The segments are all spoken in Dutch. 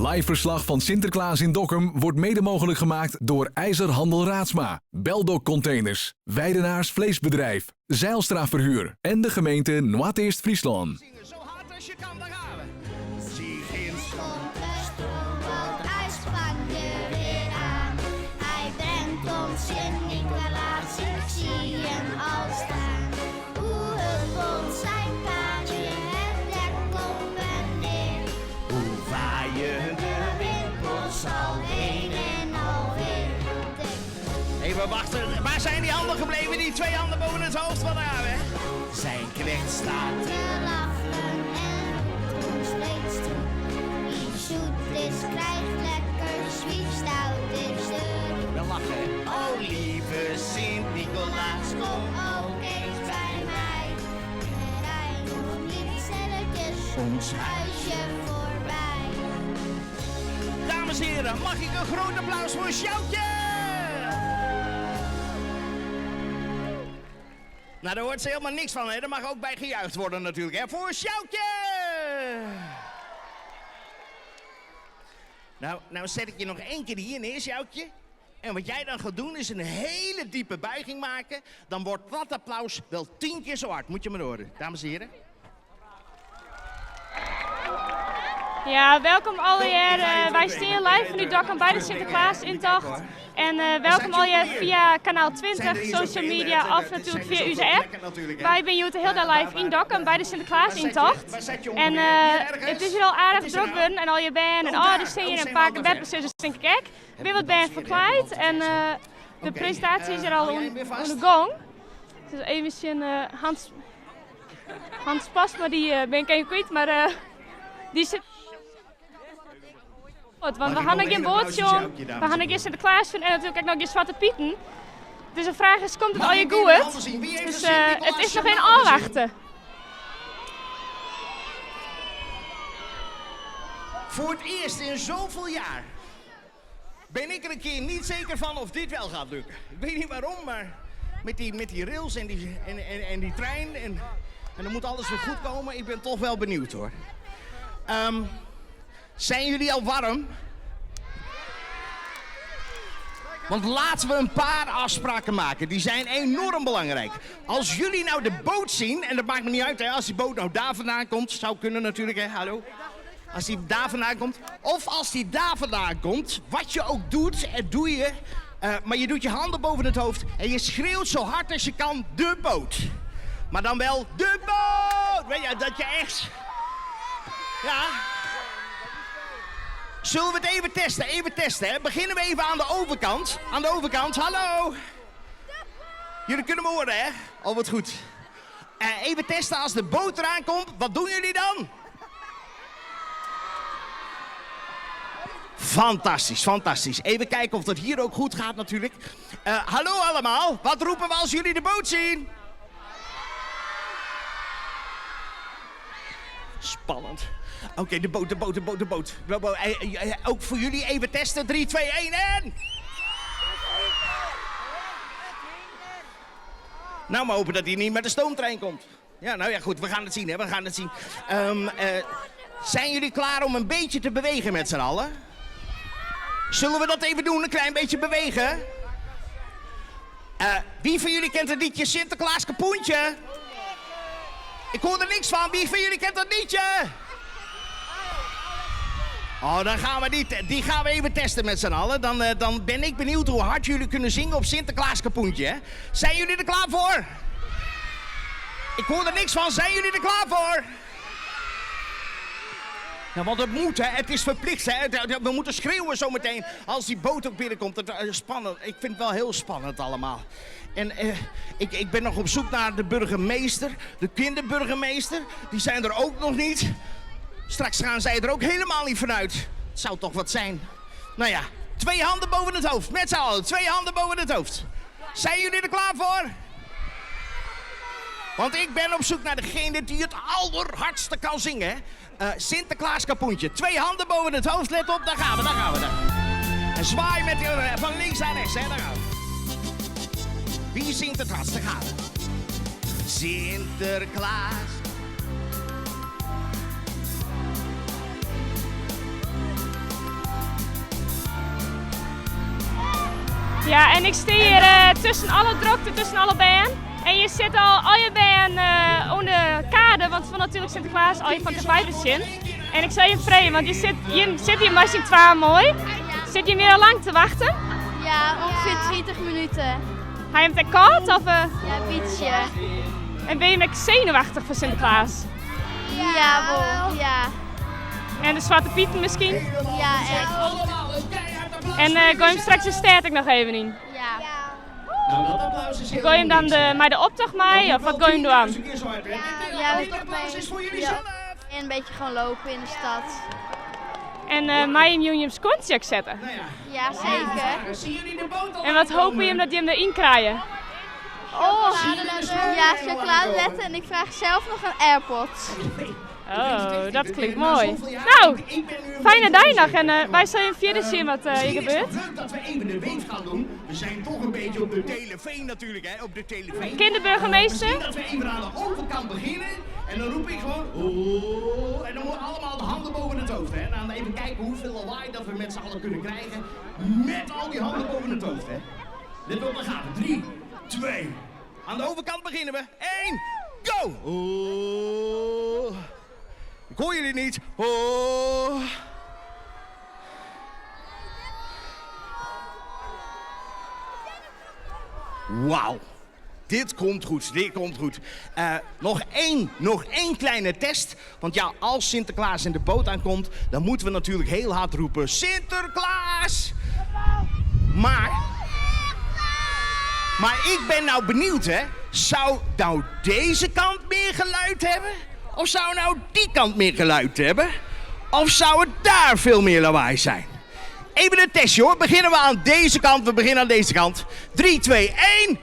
live verslag van Sinterklaas in Dokkum wordt mede mogelijk gemaakt door IJzerhandel Raadsma, Beldok Containers, Weidenaars Vleesbedrijf, Zijlstra Verhuur en de gemeente Noord-Eerst Friesland. Zo hard als je kan, daar gaan we. Stroomt uit Spanje weer aan. Hij brengt ons Sint-Nicolaas, ik zie hem al staan. Hoe huppelt zijn paardje het dek op en neer. Hoe waaien de Wimpels al heen en alweer. Even wachten, waar zijn die handen gebleven? Die twee handen boven het hoofd van haar, hè? Zijn knecht staat Te lachen en roept ons steeds toe. Wie zoet is, krijgt lekker, wie stout is er. wel lachen, hè? Oh, lieve Sint-Nicolaas, Kom ook eens bij mij. Er rijdt nog niet stelletjes ons huisje voorbij. Dames en heren, mag ik een groot applaus voor Sjoukje? Nou, daar hoort ze helemaal niks van, hè? Er mag ook bij gejuicht worden natuurlijk, hè? Voor Sjoukje! Nou zet ik je nog één keer hier neer, Sjoukje. En wat jij dan gaat doen is een hele diepe buiging maken. Dan wordt dat applaus wel 10 keer zo hard. Moet je maar horen, dames en heren. Ja, welkom alweer. Wij staan live van die Dokkum bij de Sinterklaas-intocht. En welkom alweer via kanaal 20, social media of natuurlijk via onze app. Wij zijn hier heel daar live in Dokkum bij de Sinterklaas-intocht. En het is hier al aardig druk en al je band en er staan hier een paar bedbestuurders, denk ik. Ik ben wat band verkleid en de presentatie is er al aan de gang. Dus even Hans Pasma, die ben ik even kwijt, maar die zit... Want we gaan nog geen bootje om, we gaan nog geen Sinterklaas en natuurlijk ook nog geen Zwarte Pieten. Dus de vraag is, komt het al je goed? Dus het is nog geen afwachten. Voor het eerst in zoveel jaar ben ik er een keer niet zeker van of dit wel gaat lukken. Ik weet niet waarom, maar met die rails en die trein en dan moet alles weer goed komen. Ik ben toch wel benieuwd, hoor. Zijn jullie al warm? Want laten we een paar afspraken maken. Die zijn enorm belangrijk. Als jullie nou de boot zien, en dat maakt me niet uit, hè, als die boot nou daar vandaan komt, zou kunnen natuurlijk, hè, hallo. Als die daar vandaan komt, of als die daar vandaan komt, wat je ook doet, doe je, maar je doet je handen boven het hoofd en je schreeuwt zo hard als je kan, de boot. Maar dan wel, de boot! Weet je, dat je echt... Ja... Zullen we het even testen? Even testen, hè? Beginnen we even aan de overkant. Aan de overkant, hallo. Jullie kunnen me horen, hè? Oh, wat goed. Even testen, als de boot eraan komt, wat doen jullie dan? Fantastisch, fantastisch. Even kijken of dat hier ook goed gaat natuurlijk. Hallo allemaal, wat roepen we als jullie de boot zien? Spannend. Oké, de boot. Ook voor jullie even testen. 3, 2, 1 en... Nou, maar hopen dat hij niet met de stoomtrein komt. Ja, nou ja, goed, we gaan het zien, hè. We gaan het zien. Zijn jullie klaar om een beetje te bewegen met z'n allen? Zullen we dat even doen, een klein beetje bewegen? Wie van jullie kent het liedje Sinterklaas Kapoentje? Ik hoor er niks van. Wie van jullie kent dat liedje? Oh, dan gaan we die gaan we even testen met z'n allen. Dan ben ik benieuwd hoe hard jullie kunnen zingen op Sinterklaas Kapoentje, hè? Zijn jullie er klaar voor? Ik hoor er niks van. Zijn jullie er klaar voor? Ja, want het moet, hè. Het is verplicht, hè. We moeten schreeuwen zometeen als die boot ook binnenkomt. Het is spannend. Ik vind het wel heel spannend allemaal. En ik ben nog op zoek naar de burgemeester, de kinderburgemeester. Die zijn er ook nog niet. Straks gaan zij er ook helemaal niet vanuit. Het zou toch wat zijn. Nou ja, 2 handen boven het hoofd. Met z'n allen, 2 handen boven het hoofd. Zijn jullie er klaar voor? Want ik ben op zoek naar degene die het allerhardste kan zingen. Sinterklaas Kapoentje. 2 handen boven het hoofd, let op, daar gaan we. En zwaai met die van links naar rechts, hè, daar gaan we. Wie zingt het hardst? Daar gaan we. Sinterklaas. Ja, en ik sta hier tussen alle drukte, tussen alle bijen. En je zit al je bijen onder kade, want van natuurlijk Sinterklaas al je van dichtbij te zien. En ik zou je vragen, want je zit hier misschien 2 mooi. Zit je meer al lang te wachten? Ja, ongeveer 20 minuten. Ga je hem te koud of? Ja, een beetje. En ben je met zenuwachtig voor Sinterklaas? Ja, wel. Ja. En de Zwarte Pieten misschien? Ja, echt. En ga je hem straks de stad nog even in? Ja. En ga je hem dan de optocht mee of wat ga je hem doen? Ja, we toch mee. Ja. En een beetje gewoon lopen in de stad. En mij hem Unions contract zetten? Ja, zeker. En wat hopen je dat je hem erin krijgt? Oh, ja, chocoladeletten en ik vraag zelf nog een AirPods. Oh, dat klinkt mooi. Nou, fijne dag nog en wij zullen verder zien wat hier gebeurt. Leuk dat we even de weef gaan doen. We zijn toch een beetje op de telefoon natuurlijk, hè? Op de telefoon. Kinderburgemeester. Misschien dat we even aan de overkant beginnen. En dan roep ik gewoon, oh, en dan moeten allemaal de handen boven het hoofd, hè. En dan even kijken hoeveel lawaai dat we met z'n allen kunnen krijgen. Met al die handen boven het hoofd, hè. Let op, dan gaan we. 3, 2. Aan de overkant beginnen we. 1, go! Oh. Ik hoor jullie niet. Oh. Wauw. Dit komt goed, dit komt goed. Nog één kleine test. Want ja, als Sinterklaas in de boot aankomt, dan moeten we natuurlijk heel hard roepen: Sinterklaas! Maar ik ben nou benieuwd, hè. Zou nou deze kant meer geluid hebben? Of zou nou die kant meer geluid hebben? Of zou het daar veel meer lawaai zijn? Even een testje hoor. Beginnen we aan deze kant. We beginnen aan deze kant. 3, 2, 1.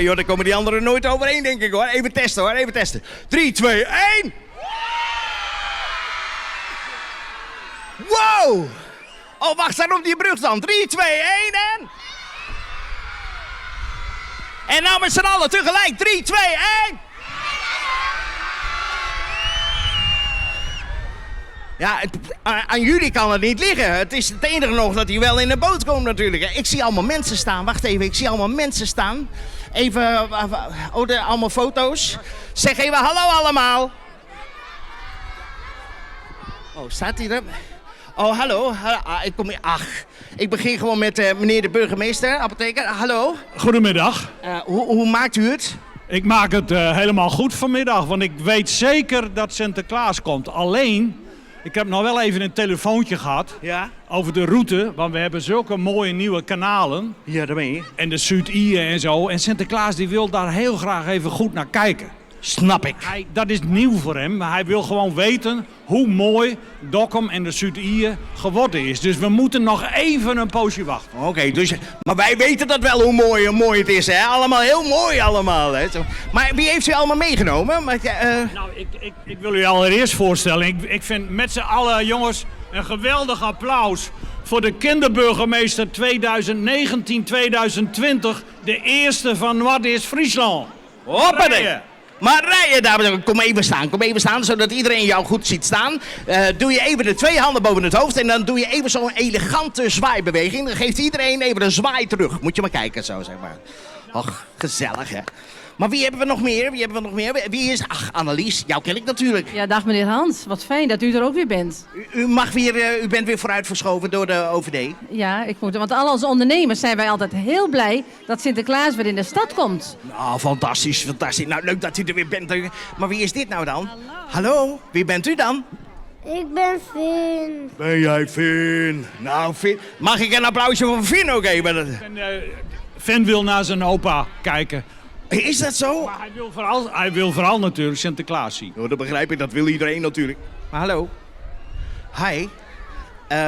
Joh, daar komen die anderen nooit overheen, denk ik hoor. Even testen hoor, even testen. 3, 2, 1. Wow! Oh, wacht, staat op die brug dan. 3, 2, 1 en... En nou met z'n allen tegelijk. 3, 2, 1. Ja, aan jullie kan het niet liggen. Het is het enige nog dat hij wel in de boot komt natuurlijk. Ik zie allemaal mensen staan. Wacht even, ik zie allemaal mensen staan. Even, allemaal foto's. Zeg even hallo allemaal. Oh, staat hij er? Oh, hallo. Ik kom hier. Ach, ik begin gewoon met meneer de burgemeester, apotheker. Hallo. Goedemiddag. Hoe maakt u het? Ik maak het helemaal goed vanmiddag, want ik weet zeker dat Sinterklaas komt. Alleen, ik heb nog wel even een telefoontje gehad over de route, want we hebben zulke mooie nieuwe kanalen. Ja, daar ben je. En de Zuid-Ieën en zo. En Sinterklaas die wil daar heel graag even goed naar kijken. Snap ik. Dat is nieuw voor hem, maar hij wil gewoon weten hoe mooi Dokkum en de Zuid-Ieën geworden is. Dus we moeten nog even een poosje wachten. Oké, dus, maar wij weten dat wel hoe mooi het is, hè? Allemaal heel mooi allemaal, hè? Maar wie heeft u allemaal meegenomen? Maar, Nou, ik wil u allereerst voorstellen. Ik vind met z'n allen, jongens, een geweldig applaus voor de kinderburgemeester 2019-2020. De eerste van Noord-Friesland. Hoppatee! Maar rijden, dames en heren, kom even staan, zodat iedereen jou goed ziet staan. Doe je even de 2 handen boven het hoofd en dan doe je even zo'n elegante zwaaibeweging. Dan geeft iedereen even een zwaai terug. Moet je maar kijken zo, zeg maar. Och, gezellig hè. Maar wie hebben we nog meer? Wie is... Ach, Annelies, jou ken ik natuurlijk. Ja, dag meneer Hans. Wat fijn dat u er ook weer bent. U bent weer vooruit verschoven door de OVD. Ja, want als ondernemers zijn wij altijd heel blij dat Sinterklaas weer in de stad komt. Nou, fantastisch. Nou, leuk dat u er weer bent. Maar wie is dit nou dan? Hallo, wie bent u dan? Ik ben Finn. Ben jij Finn? Nou, Finn. Mag ik een applausje voor Finn ook even? Finn wil naar zijn opa kijken. Is dat zo? Maar hij wil vooral natuurlijk Sinterklaas zien. Oh, dat begrijp ik, dat wil iedereen natuurlijk. Maar hallo. Hi.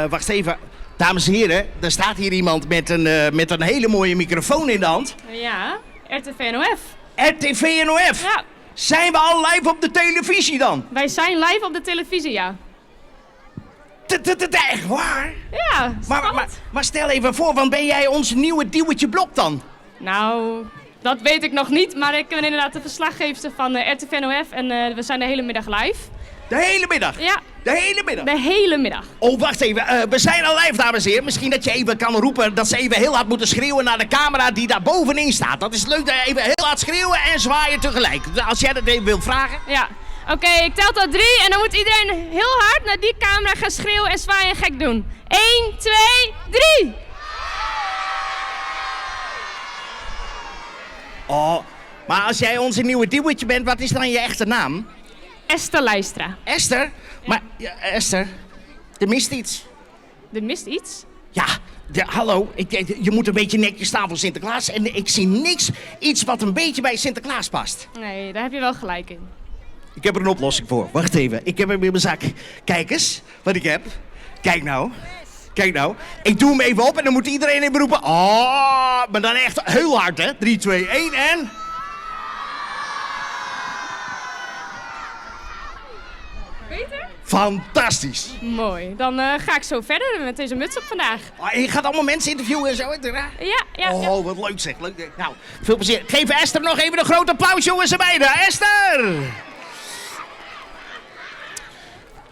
Wacht even. Dames en heren, er staat hier iemand met een hele mooie microfoon in de hand. Ja, RTV NOF. RTV NOF? Ja. Zijn we al live op de televisie dan? Wij zijn live op de televisie, ja. Echt waar? Ja, maar stel even voor, want ben jij ons nieuwe Duwtje Blok dan? Nou, dat weet ik nog niet, maar ik ben inderdaad de verslaggeefster van RTV NOF en we zijn de hele middag live. De hele middag? Ja. De hele middag? De hele middag. Oh, wacht even. We zijn al live, dames en heren. Misschien dat je even kan roepen dat ze even heel hard moeten schreeuwen naar de camera die daar bovenin staat. Dat is leuk, even heel hard schreeuwen en zwaaien tegelijk. Als jij dat even wilt vragen. Ja. Oké, ik tel tot 3 en dan moet iedereen heel hard naar die camera gaan schreeuwen en zwaaien en gek doen. 1, 2, 3! Oh, maar als jij onze nieuwe duwtje bent, wat is dan je echte naam? Esther Leistra. Esther? Maar, ja, Esther, er mist iets. Er mist iets? Ja, hallo, je moet een beetje netjes staan voor Sinterklaas. En ik zie iets wat een beetje bij Sinterklaas past. Nee, daar heb je wel gelijk in. Ik heb er een oplossing voor. Wacht even, ik heb hem in mijn zak. Kijk eens wat ik heb. Kijk nou. Kijk nou. Ik doe hem even op en dan moet iedereen even roepen. Oh, maar dan echt heel hard, hè. 3, 2, 1 en... Beter? Fantastisch. Mooi. Dan ga ik zo verder met deze muts op vandaag. Oh, en je gaat allemaal mensen interviewen en zo. Ja. Oh, wat leuk zeg. Leuk. Nou, veel plezier. Geef Esther nog even een groot applaus, jongens en meiden. Esther!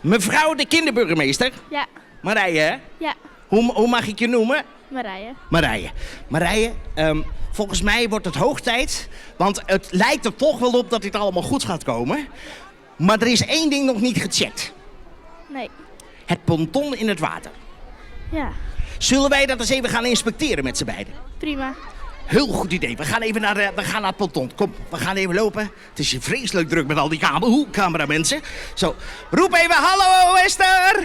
Mevrouw de kinderburgemeester. Ja. Marije, hè? Ja. Hoe mag ik je noemen? Marije. Marije, volgens mij wordt het hoog tijd. Want het lijkt er toch wel op dat dit allemaal goed gaat komen. Maar er is één ding nog niet gecheckt. Nee. Het ponton in het water. Ja. Zullen wij dat eens even gaan inspecteren met z'n beiden? Prima. Heel goed idee. We gaan even naar het ponton. Kom, we gaan even lopen. Het is hier vreselijk druk met al die cameramensen. Zo, roep even hallo Esther!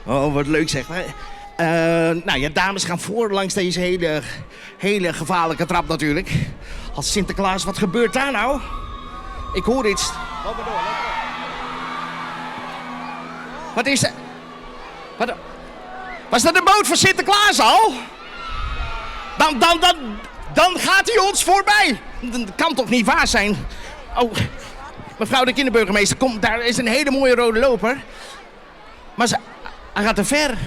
Oh, wat leuk zeg. Nou ja, dames gaan voor langs deze hele gevaarlijke trap natuurlijk. Als Sinterklaas, wat gebeurt daar nou? Ik hoor iets. Loop maar door. Wat is er? Was dat een boot van Sinterklaas al? Dan gaat hij ons voorbij. Dat kan toch niet waar zijn? Oh, mevrouw de kinderburgemeester, kom, daar is een hele mooie rode loper. Maar hij gaat te ver.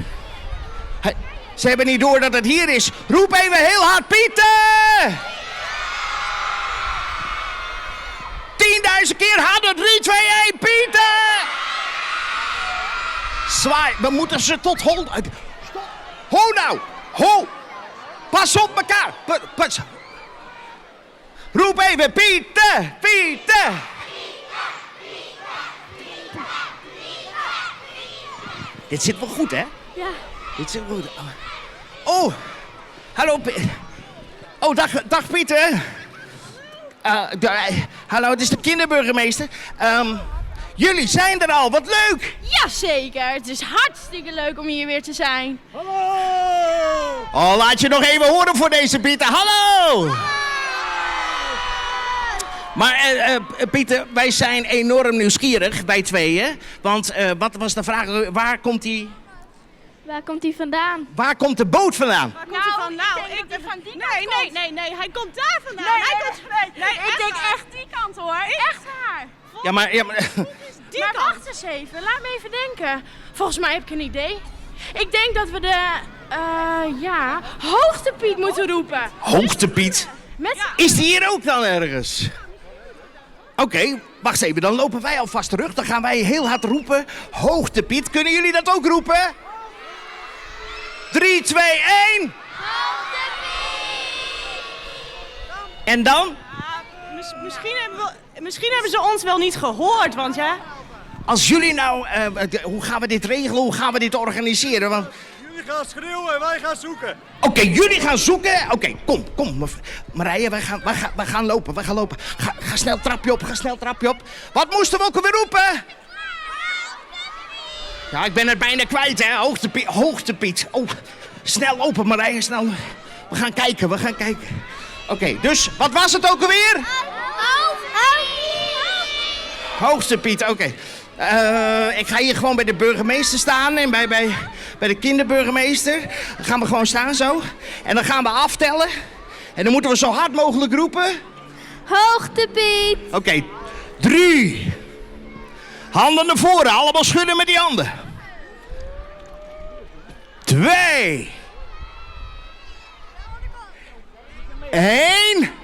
Ze hebben niet door dat het hier is. Roep even heel hard, Pieter! 10.000 keer harder, 3, 2, 1, Pieter! Zwaai, we moeten ze tot hol... Ho nou! Ho! Pas op elkaar! Pas. Roep even, Pieter! Pieter! Dit zit wel goed, hè? Ja. Dit zit wel goed. Oh! Hallo, oh, dag Pieter. Hallo, het is de kinderburgemeester. Jullie zijn er al, wat leuk! Jazeker, het is hartstikke leuk om hier weer te zijn. Oh, laat je nog even horen voor deze Pieter. Hallo! Maar Pieter, wij zijn enorm nieuwsgierig, wij tweeën. Want wat was de vraag? Waar komt die... Waar komt hij vandaan? Waar komt de boot vandaan? Waar komt hij vandaan? Ik denk van die kant. Nee, hij komt daar vandaan. Ik denk echt die kant hoor. Echt waar. Ja, maar Maar wacht eens even, laat me even denken. Volgens mij heb ik een idee. Ik denk dat we de, Hoogtepiet moeten roepen. Hoogtepiet? Is die hier ook dan ergens? Oké, wacht even, dan lopen wij alvast terug. Dan gaan wij heel hard roepen. Hoogtepiet, kunnen jullie dat ook roepen? 3, 2, 1. En dan? Misschien hebben ze ons wel niet gehoord, want ja... Als jullie nou, hoe gaan we dit regelen? Hoe gaan we dit organiseren? Want... Jullie gaan schreeuwen en wij gaan zoeken. Oké, jullie gaan zoeken. Oké, kom. Marije, wij gaan lopen. Ga snel trapje op. Wat moesten we ook alweer roepen? Ja, ik ben het bijna kwijt, hè. Hoogtepiet. Oh, snel lopen, Marije, snel. We gaan kijken. Oké, dus, wat was het ook alweer? Hoogtepiet, oké. Ik ga hier gewoon bij de burgemeester staan en bij de kinderburgemeester. Dan gaan we gewoon staan zo. En dan gaan we aftellen. En dan moeten we zo hard mogelijk roepen. Hoogtepiet. Oké, 3. Handen naar voren, allemaal schudden met die handen. 2. 1.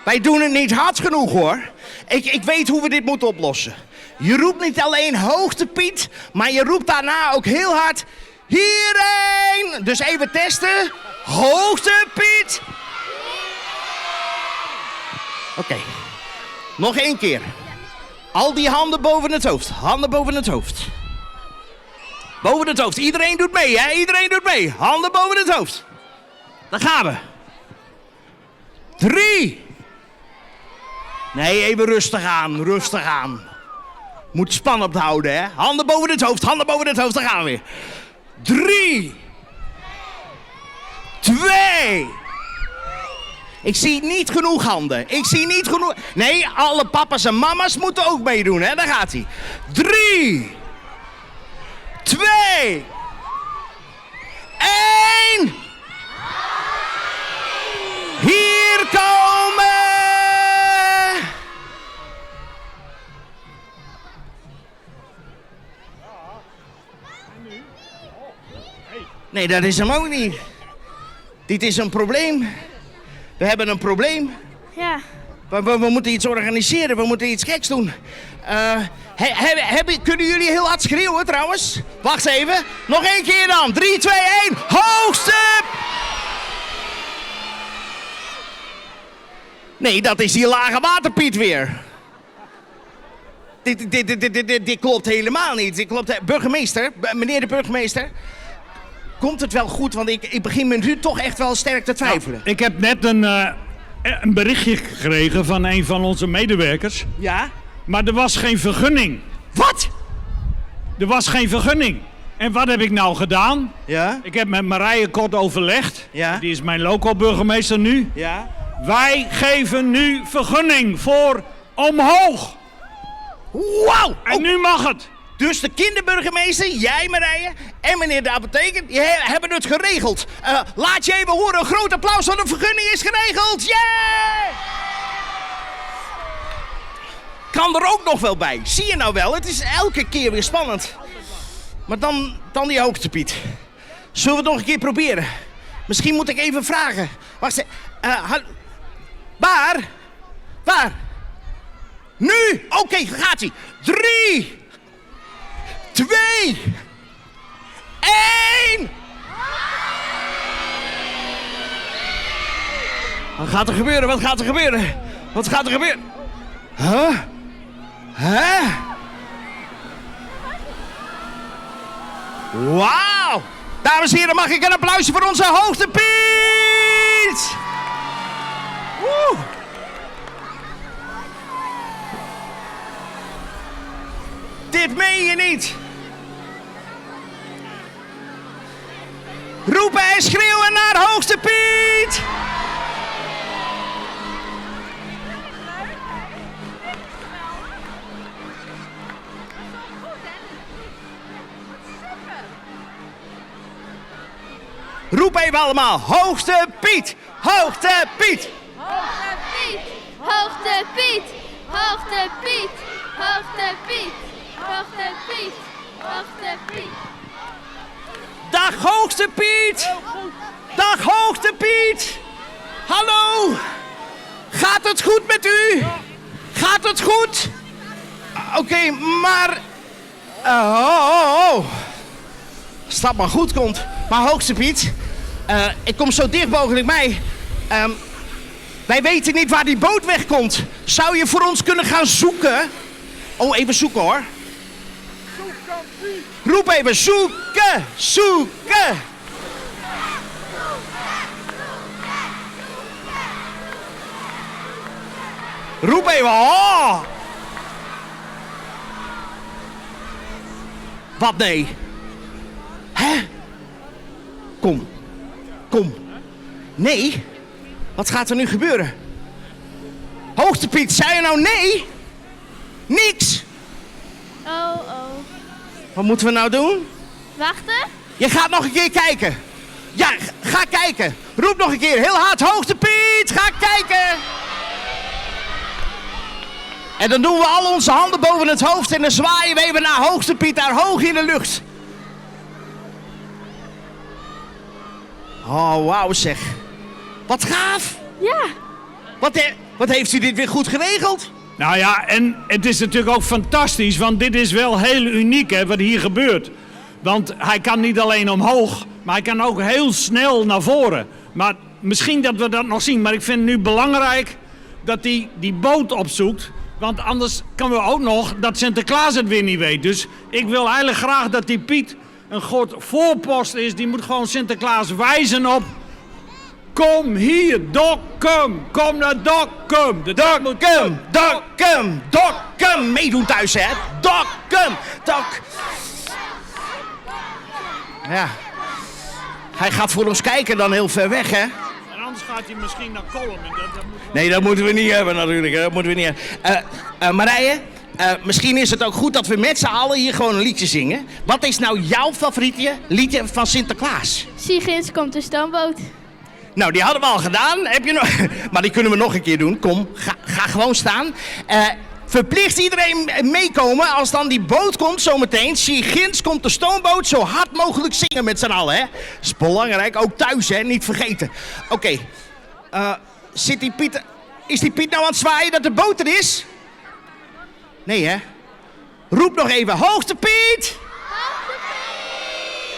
Wij doen het niet hard genoeg, hoor. Ik weet hoe we dit moeten oplossen. Je roept niet alleen hoogte Piet, maar je roept daarna ook heel hard... Hierheen! Dus even testen. Hoogte Piet! Oké. Nog 1 keer. Al die handen boven het hoofd. Handen boven het hoofd. Boven het hoofd. Iedereen doet mee, hè? Iedereen doet mee. Handen boven het hoofd. Daar gaan we. 3. Nee, even rustig aan. Rustig aan. Moet span op houden, hè? Handen boven het hoofd. Handen boven het hoofd. Daar gaan we weer. 3. 2. Ik zie niet genoeg handen. Ik zie niet genoeg... Nee, alle papa's en mama's moeten ook meedoen, hè? Daar gaat hij. 3. 2. 1. Hier komen... Nee, dat is hem ook niet. Dit is een probleem. We hebben een probleem. Ja. We moeten iets organiseren, we moeten iets geks doen. Kunnen jullie heel hard schreeuwen trouwens? Wacht even. Nog 1 keer dan. 3, 2, 1. Hoogste! Nee, dat is die lage waterpiet weer. Dit klopt helemaal niet. Dit klopt. Burgemeester, meneer de burgemeester. Komt het wel goed? Want ik begin me nu toch echt wel sterk te twijfelen. Nou, ik heb net een berichtje gekregen van een van onze medewerkers. Ja? Maar er was geen vergunning. Wat? Er was geen vergunning. En wat heb ik nou gedaan? Ja? Ik heb met Marije kort overlegd. Ja? Die is mijn local burgemeester nu. Ja? Wij geven nu vergunning voor omhoog. Wauw! En nu mag het. Dus de kinderburgemeester, jij Marije en meneer de apotheker, die hebben het geregeld. Laat je even horen, een groot applaus, want de vergunning is geregeld. Yeah! Kan er ook nog wel bij. Zie je nou wel, het is elke keer weer spannend. Maar dan die hoogtepiet. Zullen we het nog een keer proberen? Misschien moet ik even vragen. Wacht even. Waar? Nu! Oké, gaat ie. 3... 2, 1. Wat gaat er gebeuren? Wat gaat er gebeuren? Wat gaat er gebeuren? Huh? Wauw! Dames en heren, mag ik een applausje voor onze hoogtepiet? Woe! Dit meen je niet. Roepen en schreeuwen naar hoogste Piet. Roep even allemaal. Hoogste Piet. Hoogste Piet. Hoogte Piet, Hoogte Piet, Hoogte Piet, Hoogte Piet, Hoogte Piet, Hoogte Piet. Dag Hoogste Piet. Dag Hoogte Piet. Hallo. Gaat het goed met u? Gaat het goed? Oké, maar... Als dat maar goed komt. Maar Hoogste Piet, ik kom zo dicht mogelijk bij. Wij weten niet waar die boot wegkomt. Zou je voor ons kunnen gaan zoeken? Oh, even zoeken hoor. Roep even, zoeken, zoeken. Roep even, oh. Wat nee? Hè? Kom. Nee? Wat gaat er nu gebeuren? Hoogste Piet, zei je nou nee? Niks. Oh. Wat moeten we nou doen? Wachten? Je gaat nog een keer kijken. Ja, ga kijken. Roep nog een keer heel hard, Hoogste Piet, ga kijken. En dan doen we al onze handen boven het hoofd en dan zwaaien we even naar Hoogste Piet, daar hoog in de lucht. Oh, wauw zeg. Wat gaaf. Ja. Wat heeft u dit weer goed geregeld? Nou ja, en het is natuurlijk ook fantastisch, want dit is wel heel uniek hè, wat hier gebeurt. Want hij kan niet alleen omhoog, maar hij kan ook heel snel naar voren. Maar misschien dat we dat nog zien, maar ik vind het nu belangrijk dat hij die boot opzoekt. Want anders kan we ook nog dat Sinterklaas het weer niet weet. Dus ik wil eigenlijk graag dat die Piet een goed voorpost is. Die moet gewoon Sinterklaas wijzen op... Kom hier, Dokkum. Kom naar Dokkum. Dokkum. Meedoen thuis, hè? Dokkum. Ja. Hij gaat voor ons kijken dan heel ver weg, hè? En anders gaat hij misschien naar Kolm. Nee, dat moeten we niet hebben natuurlijk. Dat moeten we niet hebben. Marije, misschien is het ook goed dat we met z'n allen hier gewoon een liedje zingen. Wat is nou jouw favoriete liedje van Sinterklaas? Zie ginds komt de stoomboot. Nou, die hadden we al gedaan. Heb je nog... Maar die kunnen we nog een keer doen. Kom, ga gewoon staan. Verplicht iedereen meekomen als dan die boot komt zometeen. Zie ginds komt de stoomboot. Zo hard mogelijk zingen met z'n allen, hè. Dat is belangrijk. Ook thuis, hè. Niet vergeten. Oké. Zit die Piet... Is die Piet nou aan het zwaaien dat de boot er is? Nee, hè? Roep nog even. Hoogte Piet! Hoogte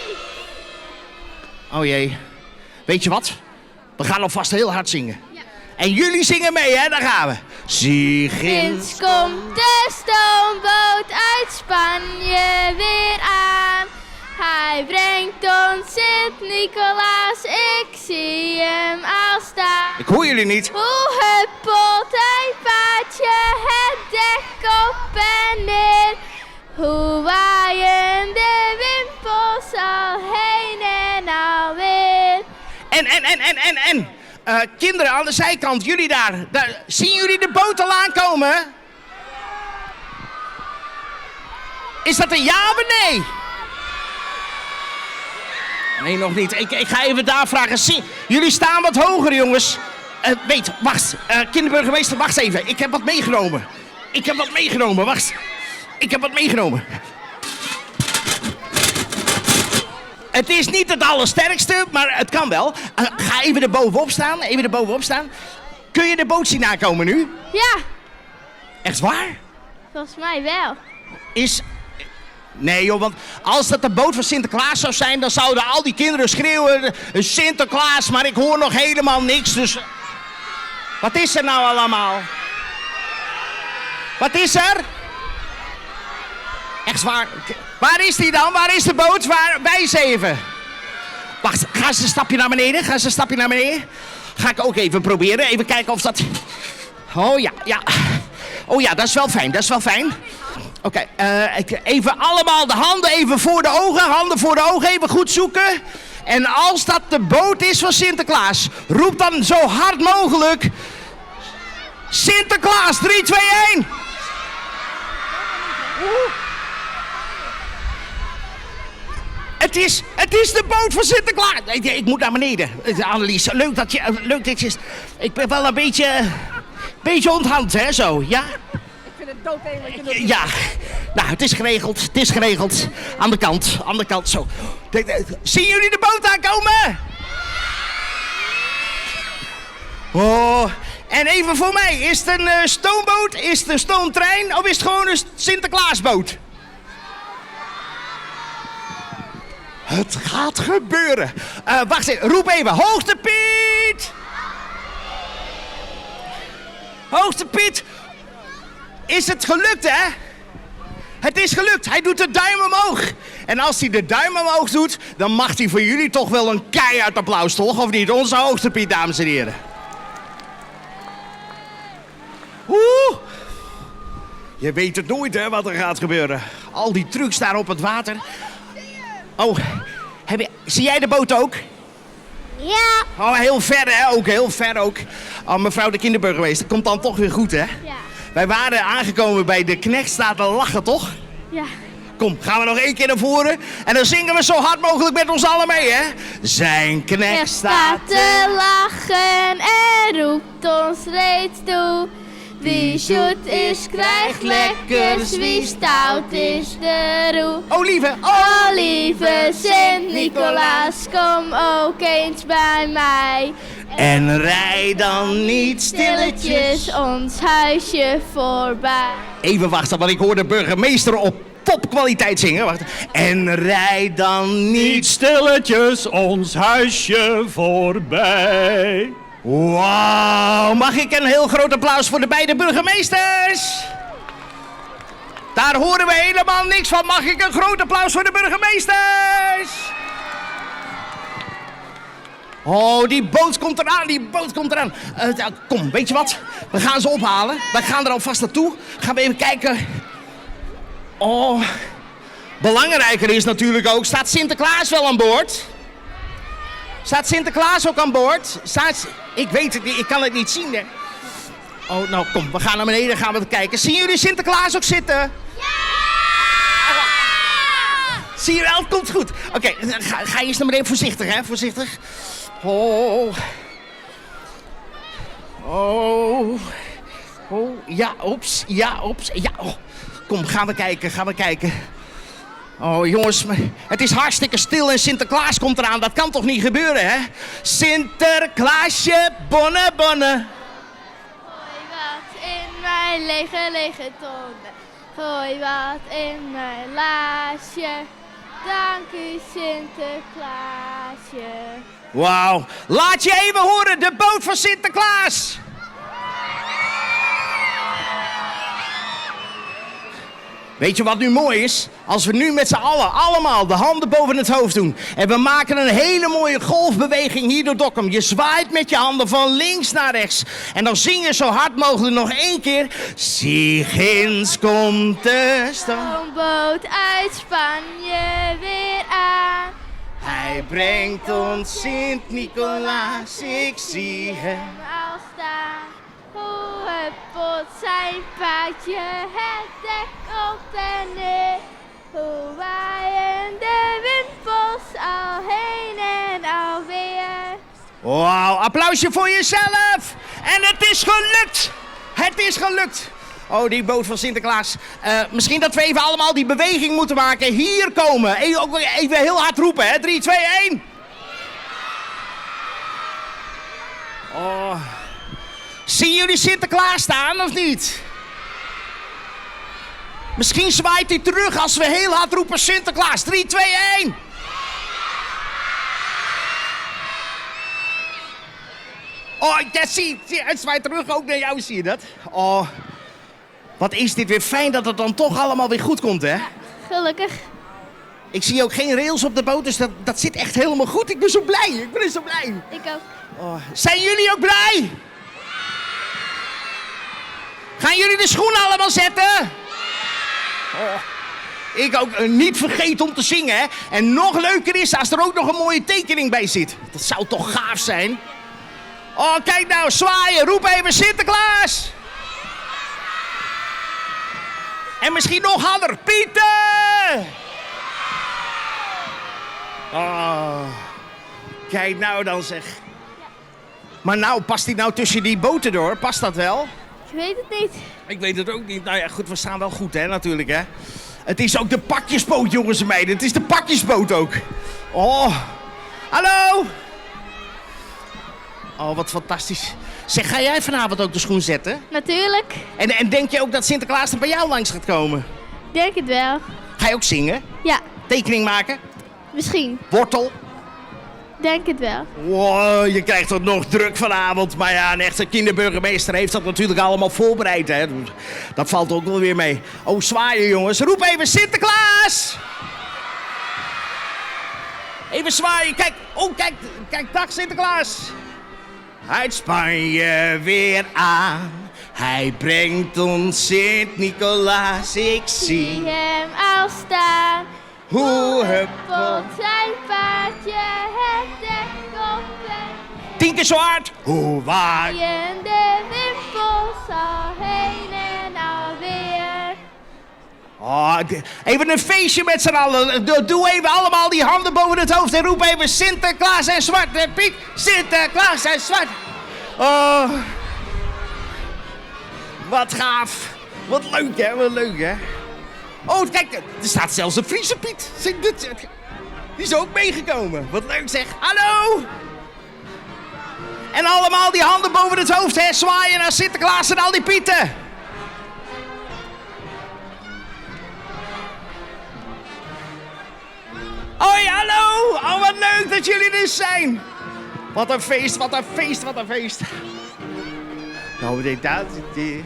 Piet! Oh jee. Weet je wat? We gaan alvast heel hard zingen. Ja. En jullie zingen mee, hè? Daar gaan we. Zie ginds komt de stoomboot uit Spanje weer aan. Hij brengt ons Sint-Nicolaas, ik zie hem al staan. Ik hoor jullie niet. Hoe huppelt hij paardje het dek op en neer. Hoe waaien de wimpels al heen en alweer. En. Kinderen aan de zijkant, jullie daar. Zien jullie de boot al aankomen? Is dat een ja of nee? Nee, nog niet. Ik ga even daar vragen. Jullie staan wat hoger, jongens. Wacht. Kinderburgemeester, wacht even. Ik heb wat meegenomen. Wacht. Ik heb wat meegenomen. Het is niet het allersterkste, maar het kan wel. Ga even erbovenop staan. Kun je de boot zien aankomen nu? Ja. Echt waar? Volgens mij wel. Nee joh, want als dat de boot van Sinterklaas zou zijn, dan zouden al die kinderen schreeuwen... Sinterklaas, maar ik hoor nog helemaal niks, dus... Wat is er nou allemaal? Wat is er? Echt waar? Waar is die dan? Waar is de boot? Wijs even. Wacht, ga eens een stapje naar beneden. Ga ik ook even proberen. Even kijken of dat... Oh ja. Oh ja, dat is wel fijn. Oké, even allemaal de handen even voor de ogen. Handen voor de ogen, even goed zoeken. En als dat de boot is van Sinterklaas, roep dan zo hard mogelijk... Sinterklaas, 3, 2, 1. Het is de boot van Sinterklaas. Ik moet naar beneden. Annelies, leuk dat je is. Ik ben wel een beetje onthand, hè, zo, ja? Ik vind het doodeng. Ja, nou, het is geregeld. Aan de kant, zo. Zien jullie de boot aankomen? Oh, en even voor mij, is het een stoomboot, is het een stoomtrein of is het gewoon een Sinterklaasboot? Het gaat gebeuren. Wacht even, roep even. Hoogte Piet! Hoogte Piet! Is het gelukt, hè? Het is gelukt. Hij doet de duim omhoog. En als hij de duim omhoog doet, dan mag hij voor jullie toch wel een keihard applaus, toch? Of niet? Onze Hoogte Piet, dames en heren. Oeh! Je weet het nooit, hè, wat er gaat gebeuren. Al die trucs daar op het water. Oh, zie jij de boot ook? Ja. Oh, heel ver ook. Oh, mevrouw de kinderburgemeester, komt dan toch weer goed, hè? Ja. Wij waren aangekomen bij de knecht staat te lachen, toch? Ja. Kom, gaan we nog 1 keer naar voren. En dan zingen we zo hard mogelijk met ons allen mee, hè? Zijn knecht Er staat te lachen en roept ons reeds toe. Wie zoet is, krijgt lekkers, wie stout is de roe. Oh, lieve. Oh, lieve Sint-Nicolaas, kom ook eens bij mij. En rij dan niet stilletjes ons huisje voorbij. Even wachten, want ik hoor de burgemeester op topkwaliteit zingen. Wacht. En rij dan niet Stilletjes ons huisje voorbij. Wauw, mag ik een heel groot applaus voor de beide burgemeesters? Daar horen we helemaal niks van. Mag ik een groot applaus voor de burgemeesters? Oh, die boot komt eraan, die boot komt eraan. Kom, weet je wat? We gaan ze ophalen. We gaan er alvast naartoe. Gaan we even kijken. Oh, belangrijker is natuurlijk ook, staat Sinterklaas wel aan boord? Staat Sinterklaas ook aan boord? Ik weet het niet, ik kan het niet zien. Hè. Oh, nou kom, we gaan naar beneden, gaan we kijken. Zien jullie Sinterklaas ook zitten? Ja! Zie je wel, het komt goed. Oké, ga eerst naar beneden, voorzichtig hè, voorzichtig. Oh. Oh. Oh, ja, ops, ja, ops, ja. Oh. Kom, gaan we kijken. Oh jongens, het is hartstikke stil en Sinterklaas komt eraan. Dat kan toch niet gebeuren, hè? Sinterklaasje, bonne, bonne. Gooi wat in mijn lege tonnen. Gooi wat in mijn laasje. Dank u Sinterklaasje. Wauw, laat je even horen, de boot van Sinterklaas. Weet je wat nu mooi is? Als we nu met z'n allen allemaal de handen boven het hoofd doen. En we maken een hele mooie golfbeweging hier door Dokkum. Je zwaait met je handen van links naar rechts. En dan zing je zo hard mogelijk nog 1 keer. Zie ginds komt de Stoomboot uit Spanje weer aan. Hij brengt ons Sint-Nicolaas, ik zie hem al staan. Hoe huppelt zijn paardje het dek op en neer. Hoe waaien de wimpels al heen en alweer. Wauw, applausje voor jezelf. En het is gelukt. Het is gelukt. Oh, die boot van Sinterklaas. Misschien dat we even allemaal die beweging moeten maken. Hier komen. Even heel hard roepen, hè. 3, 2, 1. Oh. Zien jullie Sinterklaas staan of niet? Misschien zwaait hij terug als we heel hard roepen Sinterklaas. 3, 2, 1. Oh, zie, het zwaait terug ook naar jou, zie je dat? Oh, wat is dit weer fijn dat het dan toch allemaal weer goed komt, hè? Gelukkig. Ik zie ook geen rails op de boot, dus dat zit echt helemaal goed. Ik ben zo blij, Ik ook. Oh. Zijn jullie ook blij? Gaan jullie de schoenen allemaal zetten? Oh. Ik ook niet vergeten om te zingen, hè? En nog leuker is als er ook nog een mooie tekening bij zit. Dat zou toch gaaf zijn? Oh, kijk nou, zwaaien. Roep even Sinterklaas. En misschien nog harder. Pieter! Oh. Kijk nou dan zeg. Maar nou, past die nou tussen die boten door? Past dat wel? Ik weet het niet. Ik weet het ook niet. Nou ja, goed, we staan wel goed, hè, natuurlijk, hè. Het is ook de pakjesboot, jongens en meiden. Het is de pakjesboot ook. Oh. Hallo. Oh, wat fantastisch. Zeg, ga jij vanavond ook de schoen zetten? Natuurlijk. En denk je ook dat Sinterklaas er bij jou langs gaat komen? Denk het wel. Ga je ook zingen? Ja, Tekening maken? misschien. Wortel? Denk het wel. Wow, je krijgt er nog druk vanavond. Maar ja, een echte kinderburgemeester heeft dat natuurlijk allemaal voorbereid, hè. Dat valt ook wel weer mee. Oh, zwaaien, jongens. Roep even Sinterklaas! Even zwaaien. Kijk, oh, kijk, dag Sinterklaas. Uit Spanje weer aan. Hij brengt ons Sint-Nicolaas, ik zie hem al staan. hoe Huppelt zijn paardje het dek op en 10 keer zo hard. Hoe waai. waaien de wimpels al heen en alweer. Oh, even een feestje met z'n allen. Doe even allemaal die handen boven het hoofd en roep even Sinterklaas en Zwarte Piet. Sinterklaas en Zwarte. Oh. Wat gaaf. Wat leuk, hè? Wat leuk, hè? Oh, kijk, er staat zelfs een Friese Piet. Die is ook meegekomen. Wat leuk, zeg. Hallo. En allemaal die handen boven het hoofd, hè. Zwaaien naar Sinterklaas en al die pieten. Hoi, hallo. Oh, wat leuk dat jullie er zijn. Wat een feest, wat een feest, wat een feest. Nou, dit, dat, dit.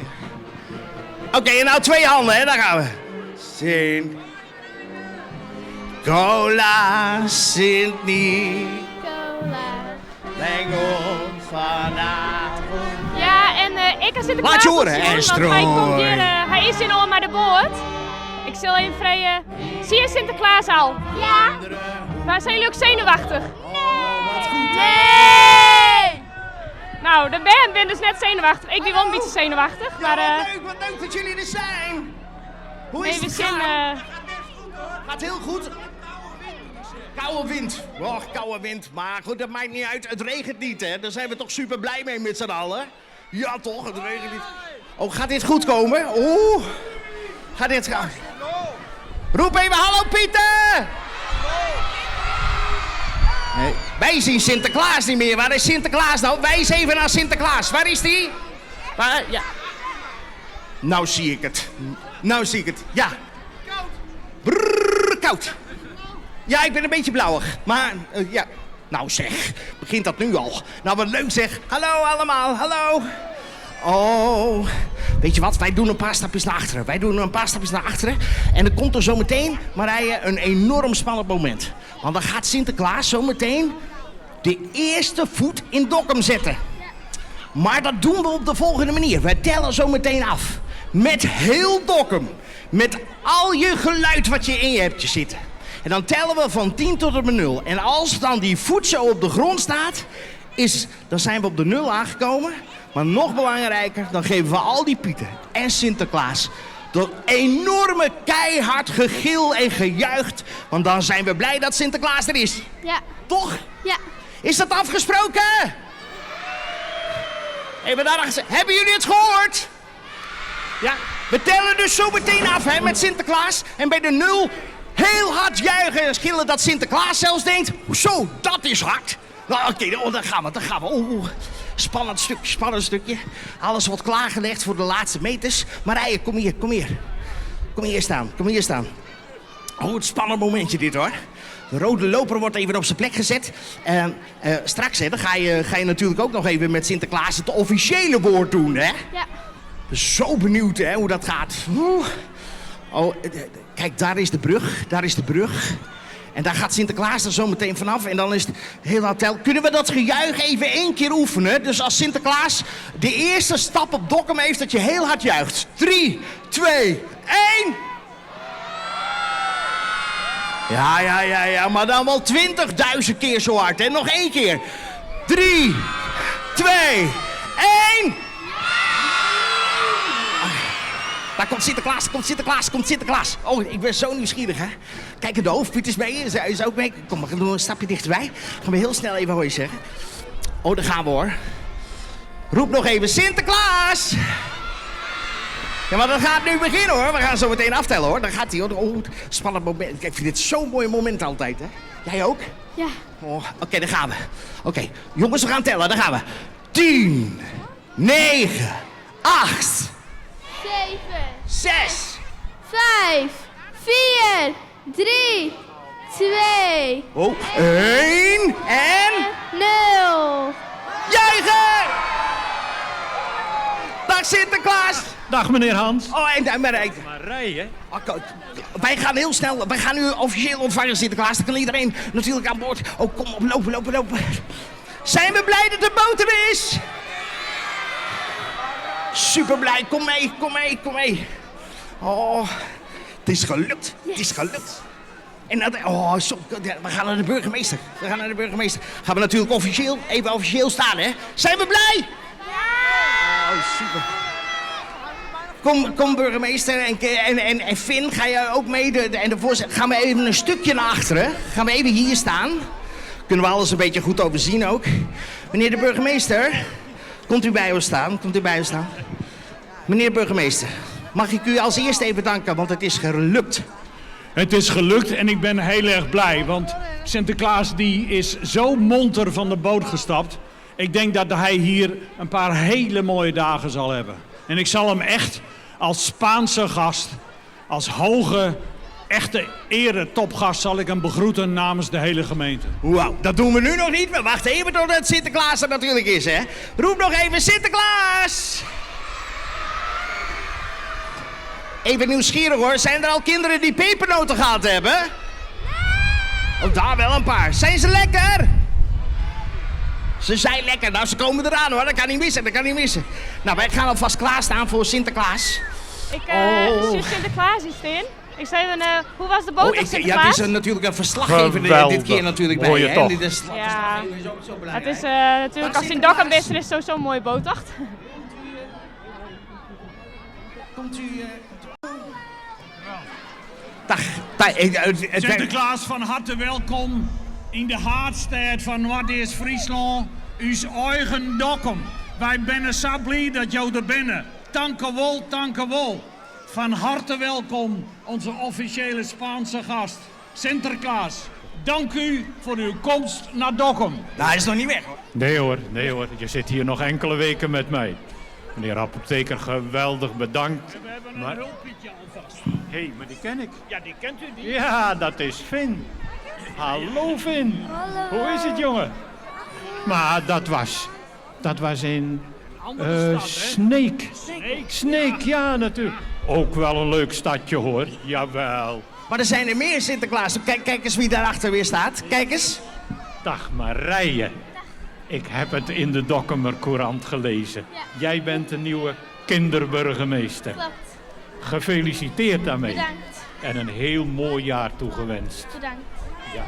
Oké, en nou 2 handen, hè. Daar gaan we. Sint. Cola, Sint Nicola. Breng ons vanavond. Ja, en ik als Sinterklaas Laat je horen, want Estrooi. hij komt hier, hij is in Olma de Boord. Ik zal even vrij. Zie je Sinterklaas al? Ja. Maar zijn jullie ook zenuwachtig? Nee. Nou, de ben dus net zenuwachtig. Ik ben wel een beetje zenuwachtig, maar Wat leuk dat jullie er zijn. Hoe is even het zin. gaan? Gaat heel goed. Koude wind. Och, koude wind. Maar goed, dat maakt niet uit. Het regent niet, hè. Daar zijn we toch super blij mee met z'n allen. Ja, toch? Het regent niet. Oh, gaat dit goed komen? Oeh. Gaat dit gaan? Roep even hallo, Pieter! Nee, wij zien Sinterklaas niet meer. Waar is Sinterklaas nou? Wijs even naar Sinterklaas. Waar is die? Waar? Ja. Nou zie ik het. Nou zie ik het. Ja. Brrr, koud. Ja, ik ben een beetje blauwig. Maar, ja. Nou zeg, begint dat nu al. Nou, wat leuk zeg. Hallo allemaal, hallo. Oh, weet je wat? Wij doen een paar stapjes naar achteren. En dan komt er zometeen, Marije, een enorm spannend moment. Want dan gaat Sinterklaas zometeen de eerste voet in Dokkum zetten. Maar dat doen we op de volgende manier. We tellen zometeen af. Met heel Dokkum. Met al je geluid wat je in je hebt zitten. En dan tellen we van 10 tot en met 0. En als dan die voet zo op de grond staat, dan zijn we op de 0 aangekomen. Maar nog belangrijker, dan geven we al die pieten en Sinterklaas dat enorme keihard gegil en gejuicht. Want dan zijn we blij dat Sinterklaas er is. Ja. Toch? Ja. Is dat afgesproken? Even daarachter. Hebben jullie het gehoord? Ja. We tellen dus zo meteen af, hè, met Sinterklaas. En bij de 0 heel hard juichen en schillen dat Sinterklaas zelfs denkt, zo, dat is hard. Nou, oké, dan gaan we. Oeh. Spannend stukje. Alles wordt klaargelegd voor de laatste meters. Marije, kom hier. Kom hier staan. Oh, het spannend momentje dit hoor. De rode loper wordt even op zijn plek gezet. Straks hè, dan ga je natuurlijk ook nog even met Sinterklaas het officiële woord doen, hè? Ja. Zo benieuwd hè, hoe dat gaat. Oeh. Oh, kijk, daar is de brug. En daar gaat Sinterklaas er zo meteen vanaf. En dan is het heel hotel. Kunnen we dat gejuich even 1 keer oefenen? Dus als Sinterklaas de eerste stap op Dokkum heeft, dat je heel hard juicht. 3, 2, 1. Ja. Maar dan wel 20.000 keer zo hard. En nog 1 keer. 3, 2, 1. Daar komt Sinterklaas. Oh, ik ben zo nieuwsgierig, hè. Kijk, de hoofdpiet is mee. Is ook mee. Kom, we gaan een stapje dichterbij. Gaan we heel snel even hoi zeggen. Oh, daar gaan we, hoor. Roep nog even Sinterklaas. Ja, maar dat gaat nu beginnen, hoor. We gaan zo meteen aftellen, hoor. Dan gaat hij, hoor. Oh, spannend moment. Ik vind dit zo'n mooi moment altijd, hè. Jij ook? Ja. Oh, oké, daar gaan we. Oké, jongens, we gaan tellen. Daar gaan we. 10, 9, 8... 7, 6, 5, 4, 3, 2, 1 en 0. juichen! Dag Sinterklaas! Dag meneer Hans. Oh, en Marije. Marije? Wij gaan heel snel, wij gaan nu officieel ontvangen Sinterklaas. Dan kan iedereen natuurlijk aan boord. Oh, kom op, lopen. Zijn we blij dat de boot er is? Super blij, kom mee. Oh, het is gelukt. En we gaan naar de burgemeester. Gaan we natuurlijk officieel staan, hè? Zijn we blij? Ja! Oh, super. Kom burgemeester en Finn, ga jij ook mee? En de voorzitter, gaan we even een stukje naar achteren. Gaan we even hier staan. Kunnen we alles een beetje goed overzien ook. Meneer de burgemeester, komt u bij ons staan? Meneer burgemeester, mag ik u als eerste even danken, want het is gelukt. Het is gelukt en ik ben heel erg blij, want Sinterklaas die is zo monter van de boot gestapt. Ik denk dat hij hier een paar hele mooie dagen zal hebben. En ik zal hem echt als Spaanse gast, als hoge, echte eretopgast zal ik hem begroeten namens de hele gemeente. Wauw, dat doen we nu nog niet. We wachten even tot het Sinterklaas er natuurlijk is, hè. Roep nog even Sinterklaas! Even nieuwsgierig hoor, zijn er al kinderen die pepernoten gehad hebben? Nee! Oh, daar wel een paar. Zijn ze lekker? Ze zijn lekker. Nou, ze komen eraan hoor. Dat kan niet missen, dat kan niet missen. Nou, wij gaan alvast klaarstaan voor Sinterklaas. Ik zie Sinterklaas is erin. Ik zei even, hoe was de boot op Sinterklaas? Ja, het is natuurlijk een verslaggever dit keer natuurlijk bij je. Toch. Dit is Ja, zo het is natuurlijk als je in Dokkum bent, dan is het sowieso een mooie boottocht. Komt u... Sinterklaas, van harte welkom in de hartstad van Noord-Friesland, uw eigen Dokkum. Wij zijn zo blij dat jou er binnen. Dankjewel, dankjewel. Van harte welkom, onze officiële Spaanse gast, Sinterklaas. Dank u voor uw komst naar Dokkum. Nou, hij is nog niet weg hoor. Nee hoor, je zit hier nog enkele weken met mij. Meneer apotheker, geweldig bedankt. We hebben een hulpje alvast. Hé, maar die ken ik. Ja, die kent u niet. Ja, dat is Finn. Hallo Finn. Hallo. Hoe is het, jongen? Maar dat was in Sneek. Sneek, ja natuurlijk. Ook wel een leuk stadje hoor, jawel. Maar er zijn er meer Sinterklaas. Kijk eens wie daarachter weer staat. Kijk eens. Dag Marije. Ik heb het in de Dokkumer Courant gelezen. Ja. Jij bent de nieuwe kinderburgemeester. Klopt. Gefeliciteerd daarmee. Bedankt. En een heel mooi jaar toegewenst. Bedankt. Ja.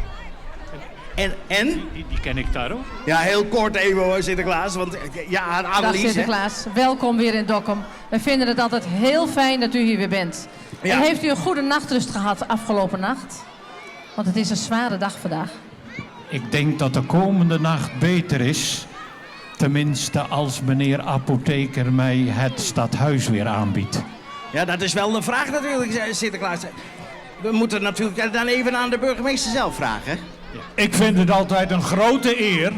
En? Die ken ik daar ook. Ja, heel kort even hoor, Sinterklaas. Want ja, Dag Annelies. hè. Sinterklaas, welkom weer in Dokkum. We vinden het altijd heel fijn dat u hier weer bent. Ja. En heeft u een goede nachtrust gehad afgelopen nacht? Want het is een zware dag vandaag. Ik denk dat de komende nacht beter is. Tenminste als meneer apotheker mij het stadhuis weer aanbiedt. Ja, dat is wel een vraag natuurlijk, Sinterklaas. We moeten natuurlijk dan even aan de burgemeester zelf vragen. Ik vind het altijd een grote eer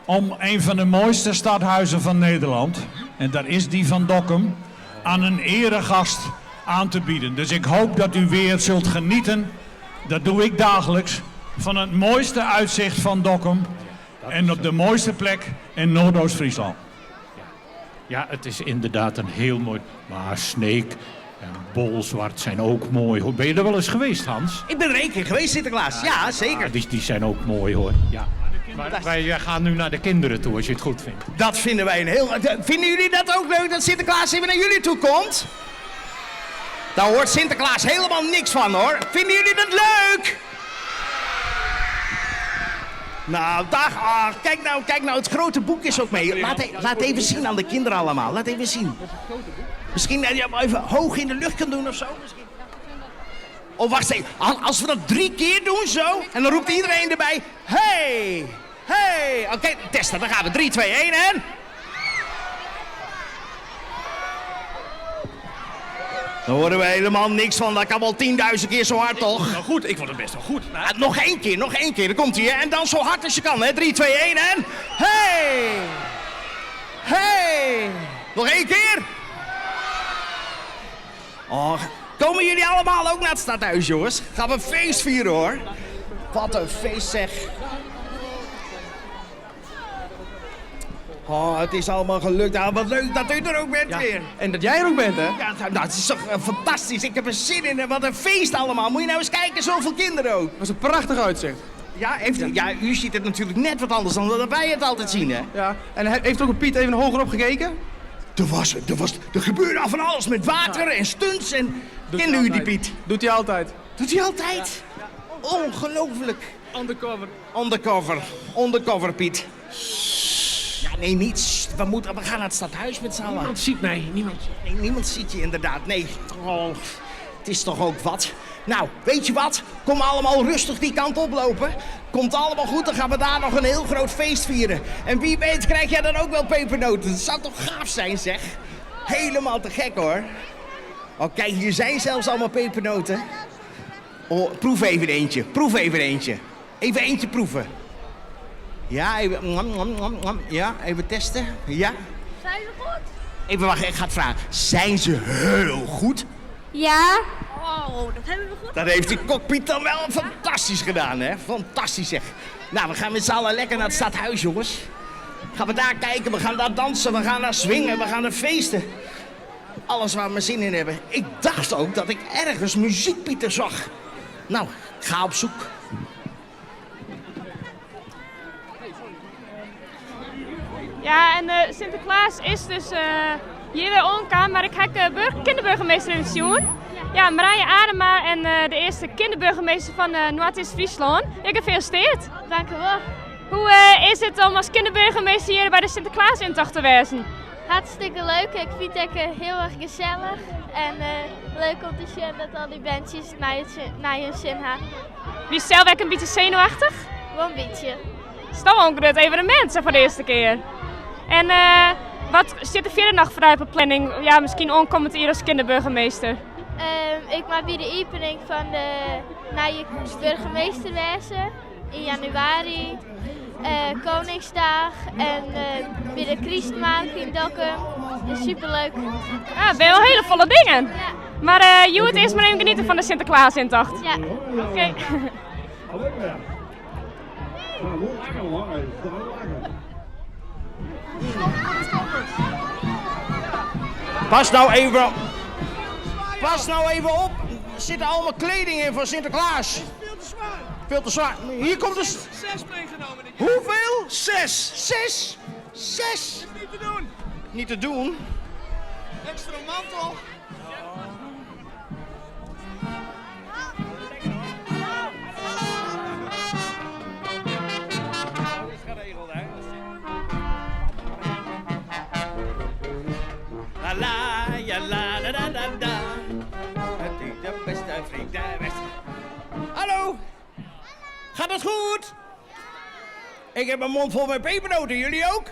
om een van de mooiste stadhuizen van Nederland, en dat is die van Dokkum, aan een eregast aan te bieden. Dus ik hoop dat u weer zult genieten, dat doe ik dagelijks, van het mooiste uitzicht van Dokkum en op de mooiste plek in Noordoost-Friesland. Ja, het is inderdaad een heel mooi, maar Sneek en Bolzwart zijn ook mooi. Ben je er wel eens geweest, Hans? Ik ben er 1 keer geweest, Sinterklaas. Ja, zeker. Die zijn ook mooi hoor. Ja. Maar wij gaan nu naar de kinderen toe als je het goed vindt. Dat vinden wij een heel... Vinden jullie dat ook leuk dat Sinterklaas even naar jullie toe komt? Daar hoort Sinterklaas helemaal niks van hoor. Vinden jullie dat leuk? Nou, dag. Ah, kijk nou, het grote boek is ook mee. Laat even zien aan de kinderen allemaal. Laat even zien. Misschien dat je hem even hoog in de lucht kan doen of zo. Misschien. Oh, wacht even. Als we dat 3 keer doen zo, en dan roept iedereen erbij. Hey! Hey! Oké, testen. Dan gaan we. 3, 2, 1 en... Daar horen we helemaal niks van. Dat kan wel 10.000 keer zo hard, toch? Nou goed, ik vond het best wel goed. Nog 1 keer, nog 1 keer. Dan komt hij, hè? En dan zo hard als je kan, hè? 3, 2, 1 en... Hey! Hey! Nog 1 keer. Oh, komen jullie allemaal ook naar het stadhuis, jongens? Gaan we een feest vieren, hoor. Wat een feest, zeg. Oh, het is allemaal gelukt. Nou, wat leuk dat u er ook bent weer. En dat jij er ook bent, hè? Ja, nou, het is toch fantastisch. Ik heb er zin in. Wat een feest allemaal. Moet je nou eens kijken, zoveel kinderen ook. Dat was een prachtig uitzicht. Ja, u ziet het natuurlijk net wat anders dan dat wij het altijd zien, hè? Ja. En heeft ook een Piet even hoger op gekeken? Er gebeurde al van alles met water en stunts en... Kende u die Piet? Doet hij altijd. Doet hij altijd? Ongelooflijk. Undercover. Undercover Piet. Ja, nee, niets. We gaan naar het stadhuis met z'n allen. Niemand ziet mij, niemand. Nee, niemand ziet je inderdaad, nee. Oh, het is toch ook wat. Nou, weet je wat? Kom allemaal rustig die kant oplopen. Komt allemaal goed, dan gaan we daar nog een heel groot feest vieren. En wie weet krijg jij dan ook wel pepernoten. Dat zou toch gaaf zijn, zeg? Helemaal te gek, hoor. Oh, kijk, hier zijn zelfs allemaal pepernoten. Oh, proef even eentje. Proef even eentje. Even eentje proeven. Ja, even, ja, even testen. Ja. Zijn ze goed? Even wachten, ik ga het vragen. Zijn ze heel goed? Ja. Oh, dat hebben we goed. Dat heeft die cockpit dan wel fantastisch gedaan, hè? Fantastisch, zeg. Nou, we gaan met z'n allen lekker naar het stadhuis, jongens. Gaan we daar kijken, we gaan daar dansen, we gaan daar swingen, we gaan daar feesten. Alles waar we zin in hebben. Ik dacht ook dat ik ergens muziekpieten zag. Nou, ik ga op zoek. Ja, en Sinterklaas is dus hier weer omgekomen, maar ik ga kinderburgemeester in het zien. Ja, Marije Adema en de eerste kinderburgemeester van Noord-Friesland. Ik gefeliciteerd. Dank u wel. Hoe is het om als kinderburgemeester hier bij de Sinterklaasintocht te wezen? Hartstikke leuk. Ik vind het heel erg gezellig. En leuk om te zien dat al die bandjes naar hun zin gaan. Wie is zelf een beetje zenuwachtig? Wel een beetje. Het is toch wel een groot evenement voor de eerste keer. En wat zit er verder nog voor op planning? Ja, misschien onkomend hier als kinderburgemeester. Ik maak weer de opening van de nieuwe burgemeesterwezen in januari. Koningsdag en weer de Christmaand in Dokkum. Dat is superleuk. Ja, het zijn wel hele volle dingen. Ja. Maar je moet eerst maar even genieten van de Sinterklaasintocht. Ja. Oké. Pas nou even op. Er zit allemaal kleding in voor Sinterklaas. Veel te zwaar. Veel te zwaar. Hier komt dus... 6 meegenomen. Hoeveel? 6. 6? 6? Niet te doen. Niet te doen. Extra mantel. La la, ja la da da da da. Het is de beste vriend der West. Hallo. Gaat het goed? Ik heb mijn mond vol met pepernoten. Jullie ook?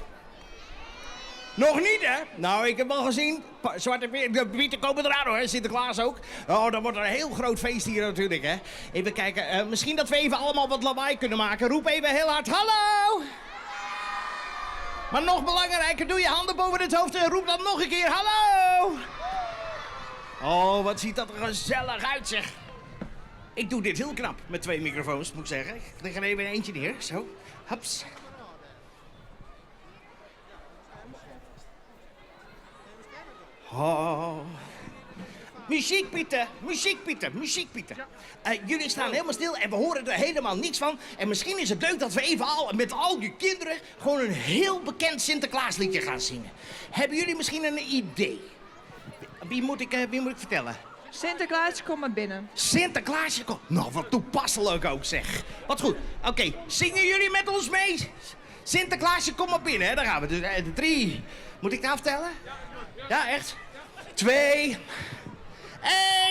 Nog niet, hè? Nou, ik heb wel gezien. Zwarte Pieten komen eraan, hoor. Sinterklaas ook. Oh, dan wordt er een heel groot feest hier natuurlijk, hè? Even kijken. Misschien dat we even allemaal wat lawaai kunnen maken. Roep even heel hard. Hallo! Maar nog belangrijker, doe je handen boven het hoofd en roep dan nog een keer. Hallo! Oh, wat ziet dat er gezellig uit, zeg. Ik doe dit heel knap met 2 microfoons, moet ik zeggen. Ik leg er even eentje neer, zo. Hups. Oh. Muziekpieten, muziekpieten, muziekpieten. Jullie staan helemaal stil en we horen er helemaal niks van. En misschien is het leuk dat we even met al die kinderen gewoon een heel bekend Sinterklaasliedje gaan zingen. Hebben jullie misschien een idee? Wie moet ik vertellen? Sinterklaas, kom maar binnen. Sinterklaasje, kom. Nou, wat toepasselijk ook, zeg. Wat goed. Oké, zingen jullie met ons mee? Sinterklaasje, kom maar binnen, hè. Daar gaan we. Dus 3. Moet ik nou aftellen? Ja, echt? 2...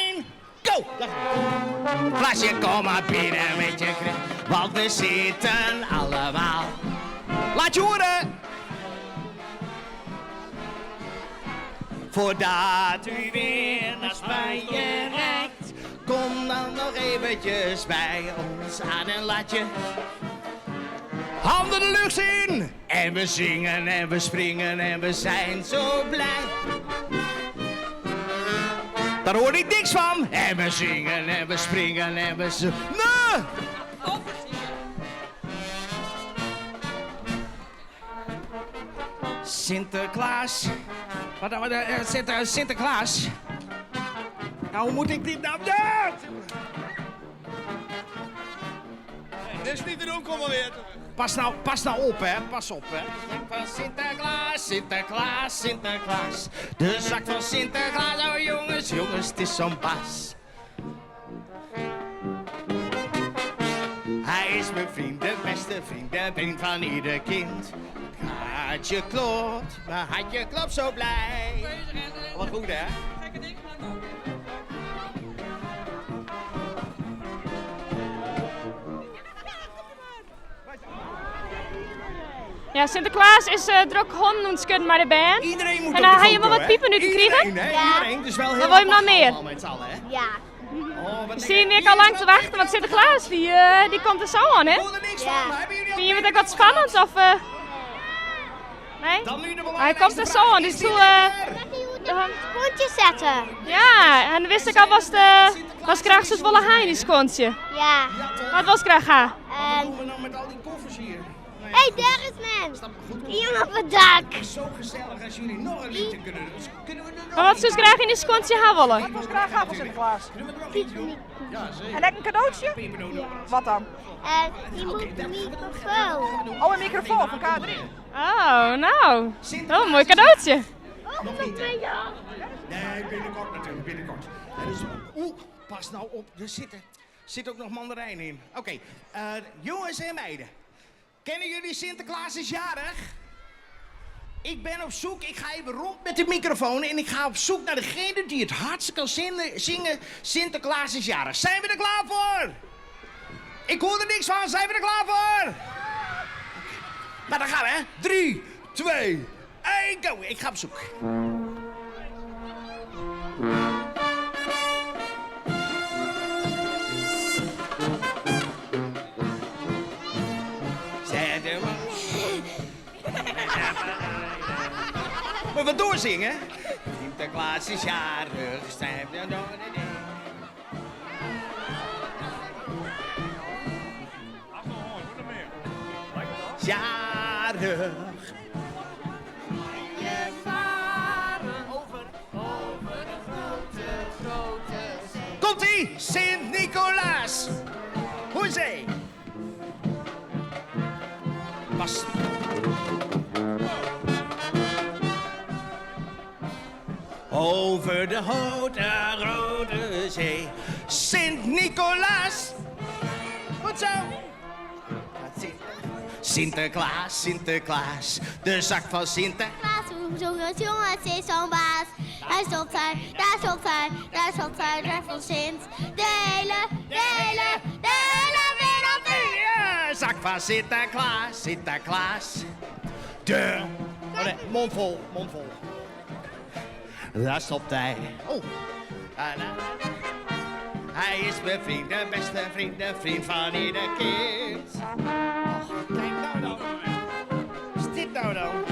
1, go! Klaasje, kom maar binnen met je krip, want we zitten allemaal. Laat je horen! Voordat u weer naar Spanje rijdt, kom dan nog eventjes bij ons aan en laat je handen de lucht in. En we zingen en we springen en we zijn zo blij. Daar hoor ik niks van. En we zingen en we springen en we zingen. Nee! Sinterklaas. Sinterklaas. Nou, hoe moet ik dit nou doen? Dit is niet te doen, kom maar weer. Pas nou op, hè. Pas op, hè. Van Sinterklaas, Sinterklaas, Sinterklaas. De zak van Sinterklaas, oh jongens, jongens, het is zo'n baas. Hij is mijn vriend, de beste vriend, de vriend van ieder kind. Hartje klopt, mijn hartje klopt zo blij. Wat goed, hè? Ja, Sinterklaas is druk honden en schudden maar de band. Iedereen moet en dan ga je maar wat piepen nu te krijgen? Iedereen, dus wel heel dan wil je hem nog meer. Met z'n allen, hè? Ja. Je zie ik al lang te wachten, want Sinterklaas die komt er zo aan, hè? Vind je het ook wat spannend of... Nee? Hij komt er zo aan, dus toen... Kontjes zetten. Ja, en wist ik al was graag zo'n volle hein in skontje. Ja. Wat was graag gaan? Met al die koffers hier. Hé, daar is men. Iemand op het dak. Het is zo gezellig als jullie nog een liedje kunnen doen. Dus kunnen we nu Maar wat zou je graag in een skontje gaan willen? Wat was graag gaan voor Sinterklaas? En een cadeautje? Wat dan? Je moet een microfoon. Oh, een microfoon van K3. Oh, nou. Oh, mooi cadeautje. nog niet. Nee, binnenkort natuurlijk, binnenkort. Dus, pas nou op, er zit ook nog mandarijn in. Oké, jongens en meiden. Kennen jullie Sinterklaas is jarig? Ik ben op zoek, ik ga even rond met de microfoon en ik ga op zoek naar degene die het hardst kan zingen Sinterklaas is jarig. Zijn we er klaar voor? Ik hoor er niks van, zijn we er klaar voor? Nou, dan gaan we, hè. 3, 2, 1, go. Ik ga op zoek. Moeten we doorzingen? Sinterklaas is jarig, zijn we door de ding. Jarig. Je varen over de grote zee. Komt-ie, Sint-Nicolaas. Hoezee. Pas. Over de rode zee, Sint-Nicolaas. Goed zo. Sinterklaas, Sinterklaas, de zak van Sinterklaas. Jongens, jongens, is zo'n baas. Daar stopt hij, daar stopt hij, daar stopt hij, daar van Sint. De hele wereld in. Ja, zak van Sinterklaas, Sinterklaas. De... Oh nee, mond vol. Daar stopt hij. Oh. Hij is mijn vriend, de beste vriend, de vriend van ieder kind. Oh, kijk nou dan. Wat is dit nou dan?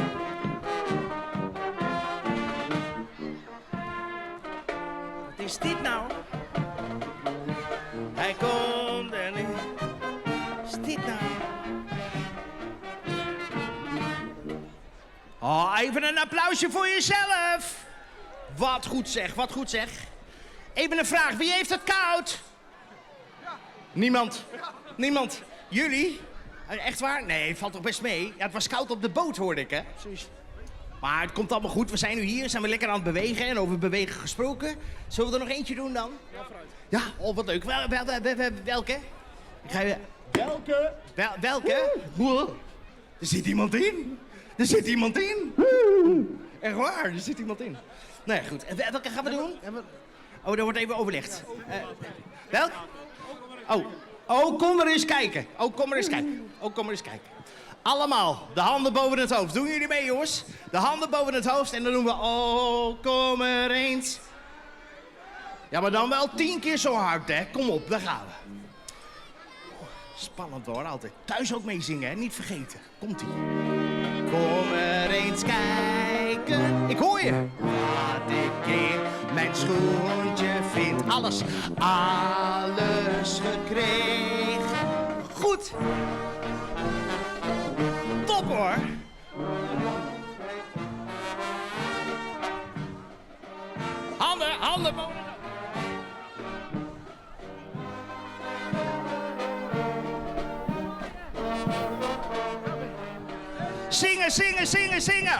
Wat is dit nou? Hij komt en nu. Wat is dit nou? Oh, even een applausje voor jezelf. Wat goed zeg, wat goed zeg. Even een vraag, wie heeft het koud? Niemand. Niemand. Jullie? Echt waar? Nee, het valt toch best mee? Ja, het was koud op de boot, hoorde ik, hè? Precies. Maar het komt allemaal goed. We zijn nu hier, zijn we lekker aan het bewegen. En over bewegen gesproken. Zullen we er nog eentje doen dan? Ja, vooruit. Ja, oh, wat leuk. Welke? Ik ga je... Welke? Er zit iemand in. Er zit iemand in. Echt waar, er zit iemand in. Nee, goed. Welke gaan we doen? Oh, daar wordt even overlegd. Welk? Oh, kom er eens kijken. Kom er eens kijken. Allemaal, de handen boven het hoofd. Doen jullie mee, jongens? De handen boven het hoofd en dan doen we... Oh, kom er eens. Ja, maar dan wel 10 keer zo hard, hè. Kom op, daar gaan we. Spannend hoor, altijd. Thuis ook meezingen, hè. Niet vergeten. Komt-ie. Kom er eens kijken. Ik hoor je. Wat ik in mijn schoentje vind. Alles gekregen. Goed. Top hoor. Handen boven. Zingen.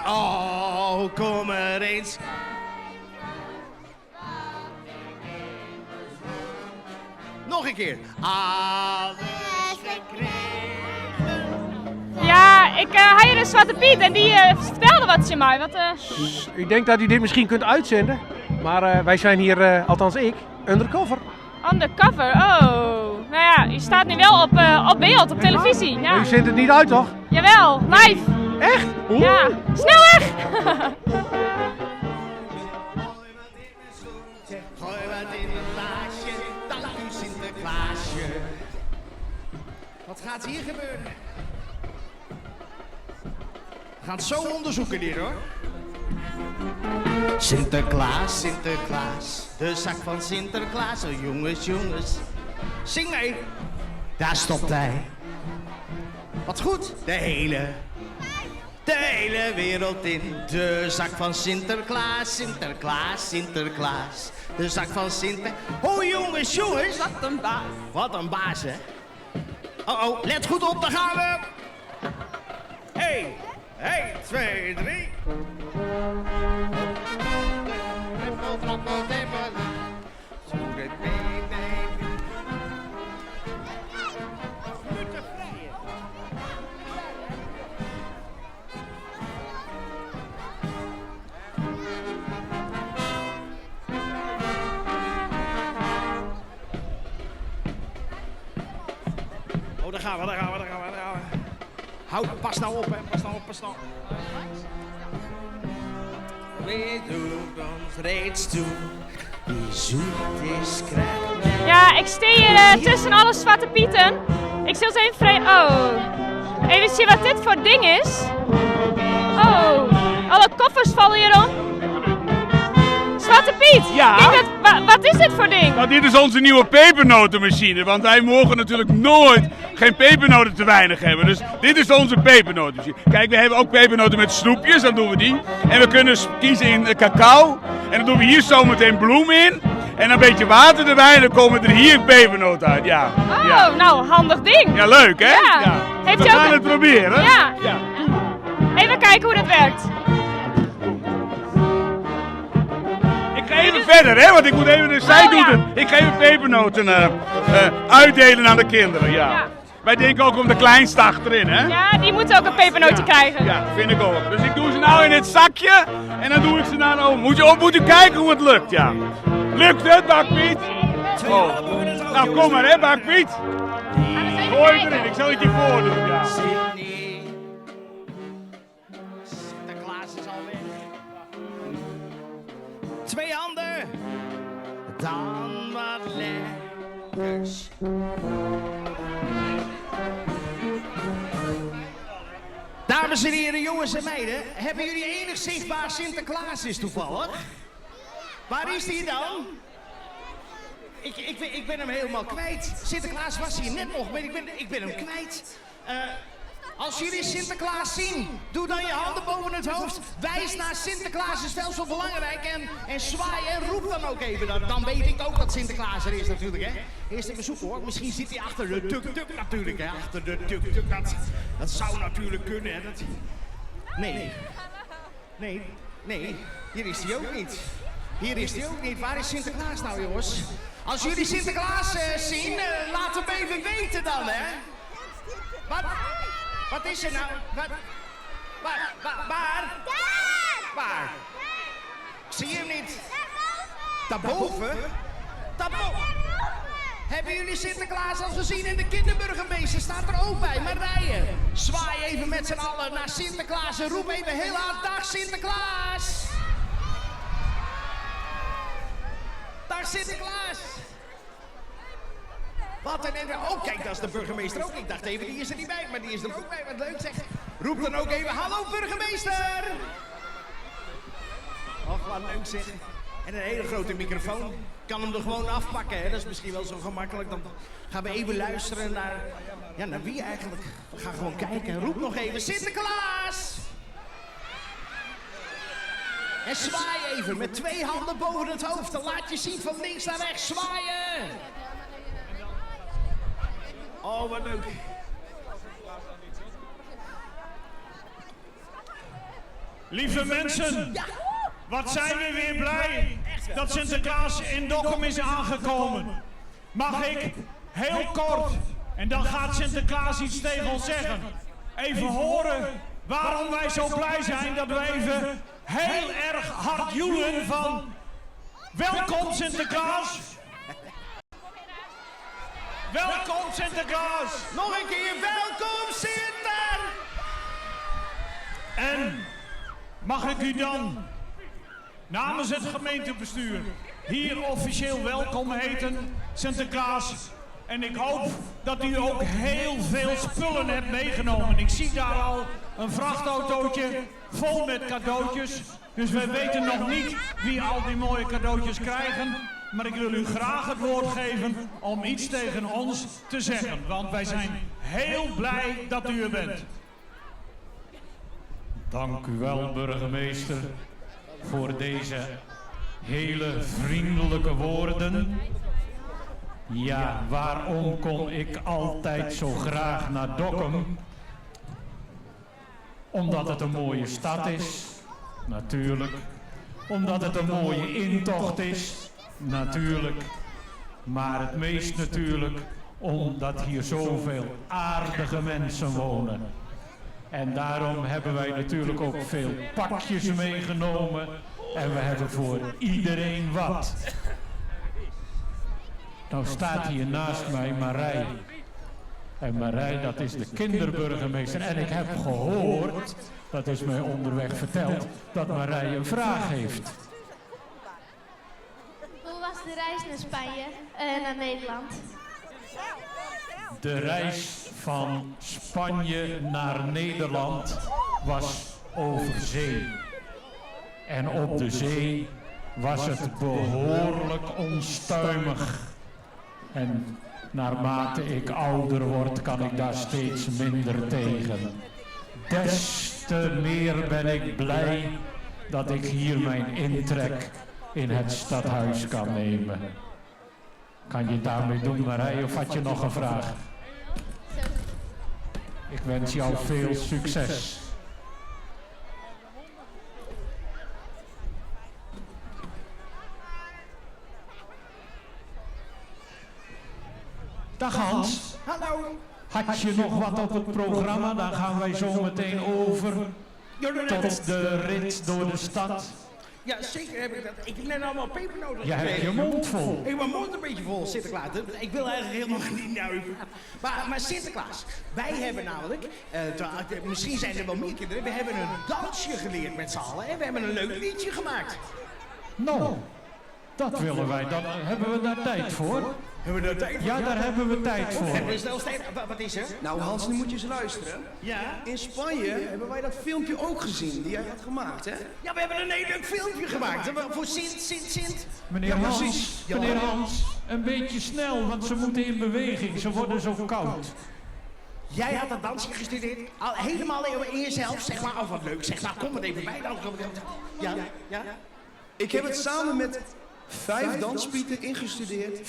Oh, kom er eens. Nog een keer. Alles gekregen. Ja, ik had hier een Zwarte Piet en die vertelde wat je mij. Ik denk dat u dit misschien kunt uitzenden. Maar wij zijn hier, althans ik, undercover. Undercover? Oh. Nou ja, je staat nu wel op beeld, op televisie. Ja. U zendt het niet uit, toch? Jawel, live. Echt? Ja. Snel weg! Gooi wat in een glaasje. Wat gaat hier gebeuren? We gaan het zo onderzoeken hier hoor. Sinterklaas, Sinterklaas, de zak van Sinterklaas. Oh jongens, jongens, zing mee. Daar stopt hij. Wat goed, de hele wereld in. De zak van Sinterklaas, Sinterklaas, Sinterklaas. De zak van Sinterklaas. Oh jongens, jongens. Wat een baas. Wat een baas, hè. Oh, let goed op, daar gaan we. 1, 2, 3. Oh, daar gaan we. Houd, pas nou op, hè. Pas nou op. We doen ons reeds toe. Wie zoet is, krijgt. Ja, ik sta hier tussen alle Zwarte Pieten. Ik zal eens even vreemd. Oh. Even zien wat dit voor ding is. Oh. Alle koffers vallen hierom. Zwarte Piet. Ja. Kijk, wat is dit voor ding? Nou, dit is onze nieuwe pepernotenmachine, want wij mogen natuurlijk nooit geen pepernoten te weinig hebben. Dus dit is onze pepernotenmachine. Kijk, we hebben ook pepernoten met snoepjes, dan doen we die. En we kunnen kiezen in cacao. En dan doen we hier zometeen bloem in. En een beetje water erbij en dan komen er hier pepernoten uit. Ja. Oh, ja. nou, handig ding. Ja, leuk hè? Ja. Heeft we u ook gaan het proberen. Ja. Ja. Even kijken hoe dat werkt. Ik ga even verder, hè, want ik moet even. Zij doet het. Ik ga even pepernoten uitdelen aan de kinderen. Ja. Wij denken ook om de kleinste achterin, hè? Ja, die moeten ook een pepernootje krijgen. Ja, vind ik ook. Dus ik doe ze nou in het zakje en dan doe ik ze naar oom. Moet u kijken hoe het lukt, ja. Lukt het, Bakpiet? Oh. Nou, kom maar, hè, Bakpiet. Gooi het erin, ik zal het je voordoen, ja. Sinterklaas is al weg. 2 handen. Dan wat lekkers. Dames en heren, jongens en meiden, hebben jullie enig zichtbaar Sinterklaas is toevallig? Waar is die dan? Ik ben hem helemaal kwijt. Sinterklaas was hier net nog, maar ik ben hem kwijt. Als jullie Sinterklaas zien, doe dan je handen boven het hoofd. Wijs naar Sinterklaas, is wel zo belangrijk. En zwaai en roep dan ook even. Dan weet ik ook dat Sinterklaas er is natuurlijk, hè. Eerst even zoeken hoor. Misschien zit hij achter de tuk-tuk natuurlijk, hè. Achter de tuk-tuk, dat zou natuurlijk kunnen, hè. Nee, hier is hij ook niet. Waar is Sinterklaas nou, jongens? Als jullie Sinterklaas zien, laat hem even weten dan, hè. Wat is er nou? Waar? Waar? Ik zie hem niet. Daarboven? Hebben jullie Sinterklaas al gezien? En de kinderburgemeester staat er ook bij, Marije. Zwaai even met z'n allen naar Sinterklaas en roep even heel hard: dag Sinterklaas! Dag Sinterklaas! Wat een... Oh, kijk, dat is de burgemeester ook. Ik dacht even, die is er niet bij, maar die is er ook bij. Wat leuk zeg. Roep dan ook even: hallo burgemeester! Och, wat leuk zeg. En een hele grote microfoon. Kan hem er gewoon afpakken, hè? Dat is misschien wel zo gemakkelijk. Dan gaan we even luisteren naar... Ja, naar wie eigenlijk? We gaan gewoon kijken. Roep nog even: Sinterklaas! En zwaai even met 2 handen boven het hoofd. Dan laat je zien van links naar rechts. Zwaaien! Oh, wat leuk. Lieve mensen, wat zijn we weer blij dat Sinterklaas in Dokkum is aangekomen. Mag ik heel kort, en dan gaat Sinterklaas iets tegen ons zeggen, even horen waarom wij zo blij zijn dat we even heel erg hard joelen van welkom Sinterklaas. Welkom Sinterklaas! Nog een keer, welkom Sinter! En mag ik u dan namens het gemeentebestuur hier officieel welkom heten, Sinterklaas. En ik hoop dat u ook heel veel spullen hebt meegenomen. Ik zie daar al een vrachtautootje vol met cadeautjes. Dus wij weten nog niet wie al die mooie cadeautjes krijgen. Maar ik wil u graag het woord geven om iets tegen ons te zeggen. Want wij zijn heel blij dat u er bent. Dank u wel, burgemeester, voor deze hele vriendelijke woorden. Ja, waarom kom ik altijd zo graag naar Dokkum? Omdat het een mooie stad is, natuurlijk. Omdat het een mooie intocht is, natuurlijk. Maar het meest natuurlijk omdat hier zoveel aardige mensen wonen. En daarom hebben wij natuurlijk ook veel pakjes meegenomen. En we hebben voor iedereen wat. Nou staat hier naast mij Marij. En Marij, dat is de kinderburgemeester. En ik heb gehoord, dat is mij onderweg verteld, dat Marij een vraag heeft. Hoe was de reis naar Spanje naar Nederland? De reis van Spanje naar Nederland was over zee. En op de zee was het behoorlijk onstuimig. En naarmate ik ouder word, kan ik daar steeds minder tegen. Des te meer ben ik blij dat ik hier mijn intrek in het stadhuis kan nemen. Kan je daarmee doen, Marij, of had je nog een vraag? Ik wens jou veel succes. Dag Hans. Hallo. Had je nog wat op het programma? Dan gaan wij zo meteen over tot de rit door de stad. Ja, zeker heb ik dat. Ik heb net allemaal pepernoten. Je hebt je mond vol. Ik heb mijn mond een beetje vol, Sinterklaas. Ik wil eigenlijk helemaal niet naar u praten. Maar Sinterklaas, wij hebben namelijk, misschien zijn er wel meer kinderen, we hebben een dansje geleerd met z'n allen en we hebben een leuk liedje gemaakt. Nou, dat willen wij. Dan hebben we daar tijd voor. Hebben we daar tijd voor? Ja, daar hebben we tijd voor. Hebben we snel tijd? Wat is er? Nou Hans, nu moet je eens luisteren. Ja? In Spanje hebben wij dat filmpje ook gezien, die jij had gemaakt, hè? Ja, we hebben een heel leuk filmpje gemaakt. Voor Sint. Meneer Ja, Hans, precies. Ja. meneer Hans, een beetje snel, want ze moeten in beweging. Ze worden zo koud. Jij had dat dansje gestudeerd, helemaal in jezelf, zeg maar. Oh, wat leuk, zeg maar, kom er even bij dan. Ja? Ik heb het samen met 5 danspieten ingestudeerd.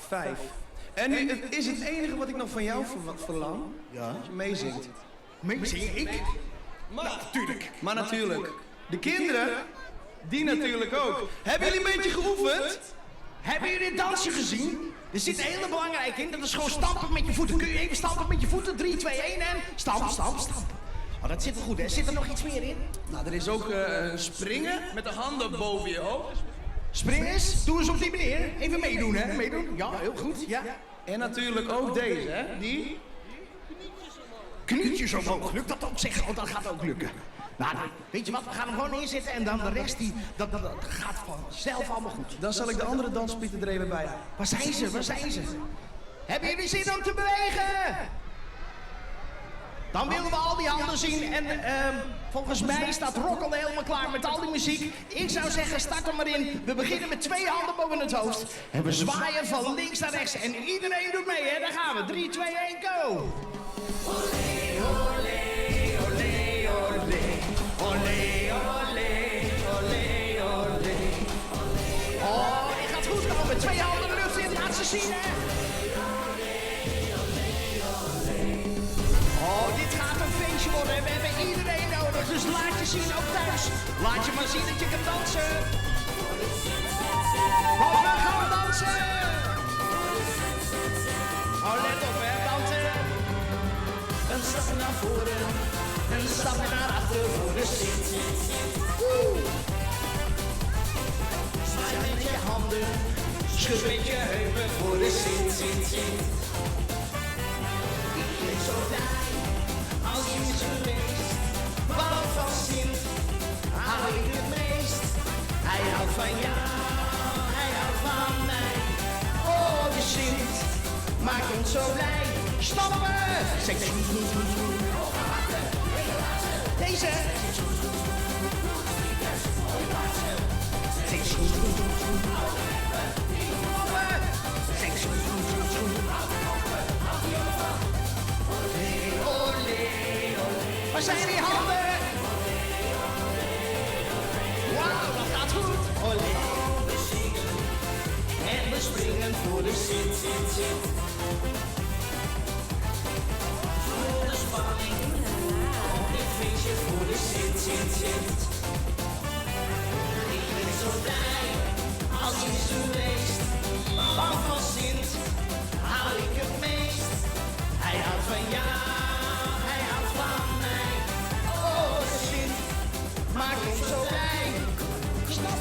5? En nu is het enige wat ik nog van jou verlang. Ja? Dat je meezingt. Meezingen? Ik? Natuurlijk. Maar natuurlijk. De kinderen, die natuurlijk ook. Hebben jullie een beetje geoefend? Hebben jullie dit dansje gezien? Er zit een hele belangrijke in, dat is gewoon stampen met je voeten. Kun je even stampen met je voeten? 3, 2, 1 en stamp. Oh, dat zit wel goed, hè? Zit er nog iets meer in? Nou, er is ook springen met de handen boven je hoofd. Spring eens, doe eens op die manier. Even meedoen, hè? Meedoen? Ja, heel goed, ja. En natuurlijk ook deze, hè? Die? Knietjes omhoog. Lukt dat ook, zeg? Oh, dat gaat ook lukken. Nou, weet je wat? We gaan hem gewoon inzetten en dan de rest, dat gaat vanzelf allemaal goed. Dan zal ik de andere danspieten er even bij. Waar zijn ze? Hebben jullie zin om te bewegen? Dan willen we al die handen zien en volgens mij staat Rock al helemaal klaar met al die muziek. Ik zou zeggen, start er maar in. We beginnen met 2 handen boven het hoofd. En we zwaaien van links naar rechts en iedereen doet mee, hè? Daar gaan we. 3, 2, 1, go! Olé, olé, olé, olé. Olé, olé, olé, olé. Oh, die gaat goed komen. 2 handen de lucht in, laat ze zien, hè? Oh, dit gaat een feestje worden. We hebben iedereen nodig, dus laat je zien ook thuis. Laat je maar zien dat je kan dansen. Want we gaan dansen. Oh, let op, hè, dansen. Een stap naar voren, een stap naar achter voor de Sint. Zwaai met je handen, schud met je heupen voor de Sint. Ik ben zo blij. Als je is geweest, want van Sint hou ik het meest. Hij houdt van jou, hij houdt van mij. Oh, de Sint maakt zo blij. Stappen! Zeg deze. Waar zijn die handen? Wauw, dat gaat goed. Olé. En we springen voor de zit. Voor de spanning. Dit feestje voor de zit. Ik ben zo blij als iets geweest. Van Sint hou ik het meest. Hij houdt van jou, hij houdt van mij. Oh, Sint maakt ons zo blij. Stop.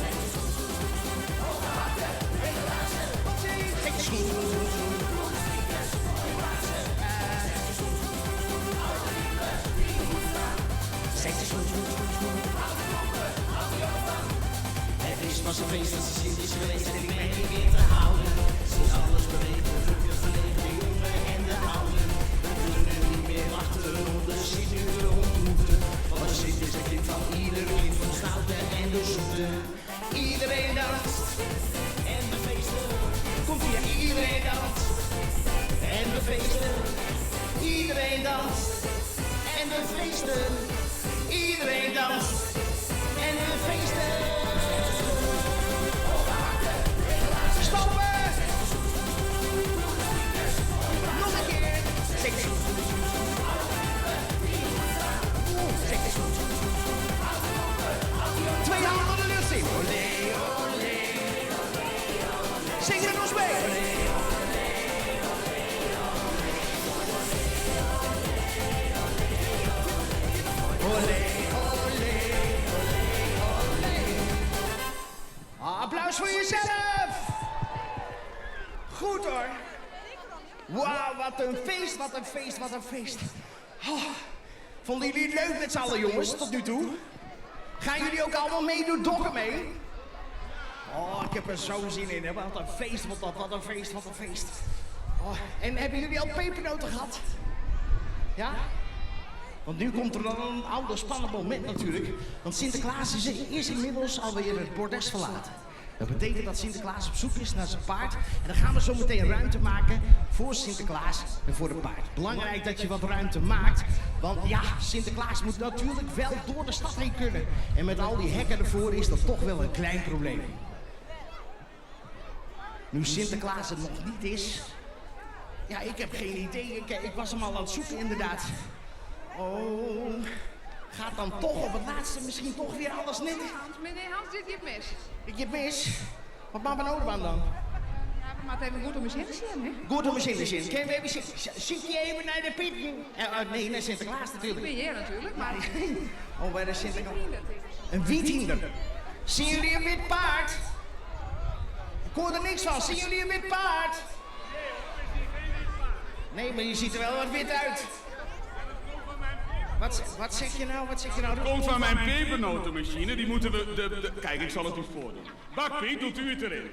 Gek schoen. Het is pas een feest als de Sint is geweest en ik ben niet meer te houden. Ze is alles bewegen, drukken, verlegen, de jongen en de oude. We kunnen niet meer wachten om de Sint nu te ontmoeten. Want de Sint is een kind van ieder kind, van de stoute en de zoete. Iedereen danst en de feesten. Komt hier, iedereen danst en de feesten. Iedereen danst en de feesten. Iedereen danst en de feesten. Stoppen! Nog een keer. Twee handen de lucht in. Olé, olé. Zing het ons mee. Olé, olé, olé. Applaus voor jezelf. Goed hoor. Wauw, wat een feest, wat een feest, wat een feest. Oh, vonden jullie het leuk met z'n allen, jongens, tot nu toe? Gaan jullie ook allemaal meedoen, Dokkum mee? Oh, ik heb er zo zin in, hè. Wat een feest, wat een feest, wat een feest. Oh, en hebben jullie al pepernoten gehad? Ja? Want nu komt er dan een oude spannend moment natuurlijk. Want Sinterklaas is inmiddels alweer het bordes verlaten. Dat betekent dat Sinterklaas op zoek is naar zijn paard. En dan gaan we zo meteen ruimte maken voor Sinterklaas en voor het paard. Belangrijk dat je wat ruimte maakt. Want ja, Sinterklaas moet natuurlijk wel door de stad heen kunnen. En met al die hekken ervoor is dat toch wel een klein probleem. Nu Sinterklaas het nog niet is. Ja, ik heb geen idee. Ik was hem al aan het zoeken inderdaad. Oh, gaat dan toch op het laatste misschien toch weer alles net? Meneer Hans, dit je mis. Ik heb mis? Wat maakt mijn nodig aan dan? Ja, maar het even goed om eens in te zien, hè? Goed om eens in te zien. Kun je even zien? Zit je even naar de piepje? Nee, naar Sinterklaas natuurlijk. Ik ben hier natuurlijk, maar... Oh, bij de Sinterklaas. Een wiethinder. Zien jullie een wit paard? Ik hoor er niks van. Zien jullie een wit paard? Nee, maar je ziet er wel wat wit uit. Wat zeg je nou? Wat zeg je nou? Het komt van mijn pepernotenmachine. Die moeten we... Kijk, ik zal het u voordoen. Bakpiet, doet u het erin?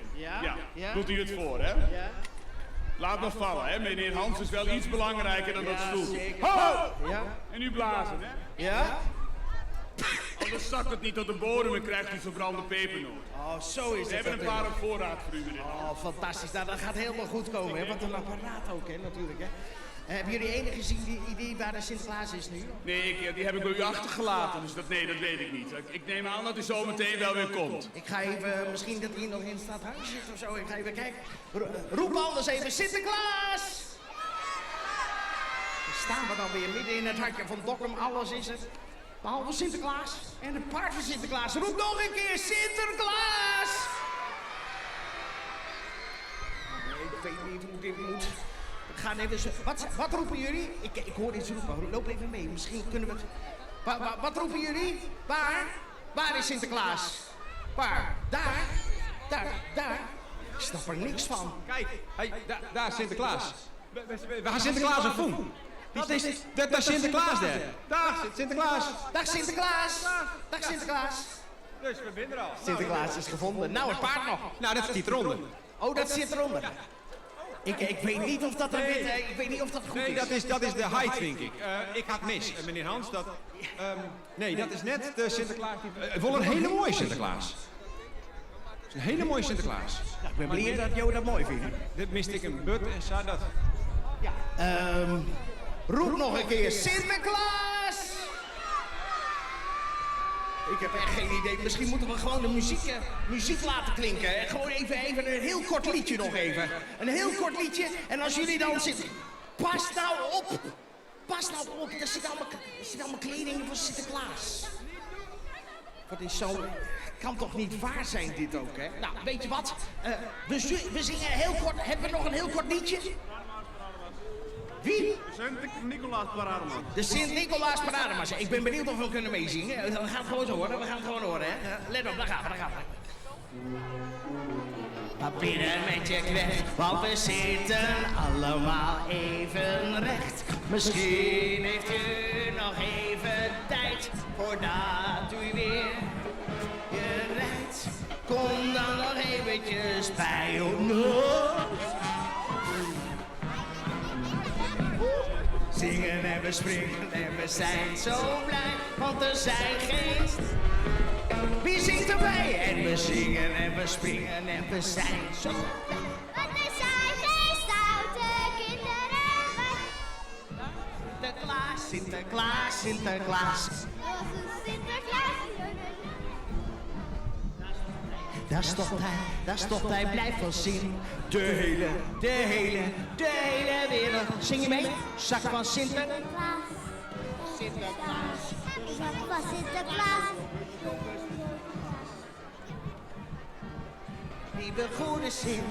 Ja. Doet u het voor, hè? Ja. Laat maar vallen, hè? Meneer Hans is wel iets belangrijker dan dat stoeltje. Ho! Ja. En nu blazen, hè? Ja? Anders zakt het niet tot de bodem en krijgt u verbrande pepernoot. Oh, zo is het. We hebben een paar op voorraad voor u, meneer Hans. Oh, fantastisch. Nou, dat gaat helemaal goed komen, hè? Wat een apparaat ook, hè? Natuurlijk, hè? Hebben jullie enig idee waar de Sinterklaas is nu? Nee, die heb ik bij u achtergelaten, dus dat weet ik niet. Ik neem aan dat hij zo meteen wel weer komt. Ik ga even, misschien dat hij nog in het stadhuis zit of zo. Ik ga even kijken. Roep anders even, Sinterklaas! Dan staan we dan weer midden in het hartje van Dokkum. Alles is het. Behalve Sinterklaas en het paard van Sinterklaas. Roep nog een keer, Sinterklaas! Nee, ik weet niet hoe dit moet. We gaan even zo... Wat roepen jullie? Ik hoor iets roepen. Loop even mee. Misschien kunnen we het... Wat roepen jullie? Waar? Waar is Sinterklaas? Waar? Daar? Daar? Ik snap er niks van. Kijk, daar is Sinterklaas. We gaan Sinterklaas op voen. Dat is Sinterklaas daar. Dag Sinterklaas. Dag Sinterklaas. Dag Sinterklaas. Dus we zijn er al. Sinterklaas is gevonden. Nou, het paard nog. Nou, dat zit eronder. Oh, dat zit eronder. Ik weet niet of dat ik weet niet of dat goed Nee, is. dat is de height, denk ik. Ik had mis, meneer Hans. Nee, dat is net de Sinterklaas. Het wordt een hele mooie Sinterklaas. Het is een hele mooie Sinterklaas. Ja, ik ben blij dat jou dat mooi vindt. Dit miste ik een but en zou dat... Roep nog een keer Sinterklaas! Ik heb echt geen idee. Misschien moeten we gewoon de muziek laten klinken. Gewoon even een heel kort liedje nog even. Een heel kort liedje. En als jullie dan zitten... Pas nou op! Pas nou op. Er zit allemaal kleding voor Sinterklaas. Wat is zo... Kan toch niet waar zijn dit ook, hè? Nou, weet je wat? We zingen heel kort... Hebben we nog een heel kort liedje? Wie? De Sint-Nicolaas Parademars. De Sint-Nicolaas Parademars. Ik ben benieuwd of we kunnen meezingen. We gaan het gewoon horen. Hè? Let op, daar gaan we. Papieren met je knecht, want we zitten allemaal even recht. Misschien heeft u nog even tijd voordat u weer je rijdt. Kom dan nog eventjes bij ons. Zingen en we springen en we zijn zo blij, want er zijn geen... Wie zingt erbij? En we zingen en we springen en we zijn zo blij. Want er zijn geen stoute kinderen. Sinterklaas, Sinterklaas, Sinterklaas. Daar stopt hij, blijft van zingen. De hele wereld. Zing je mee? Zak van Sinterklaas. Sinterklaas. Zak van Sinterklaas. Die we goede zin,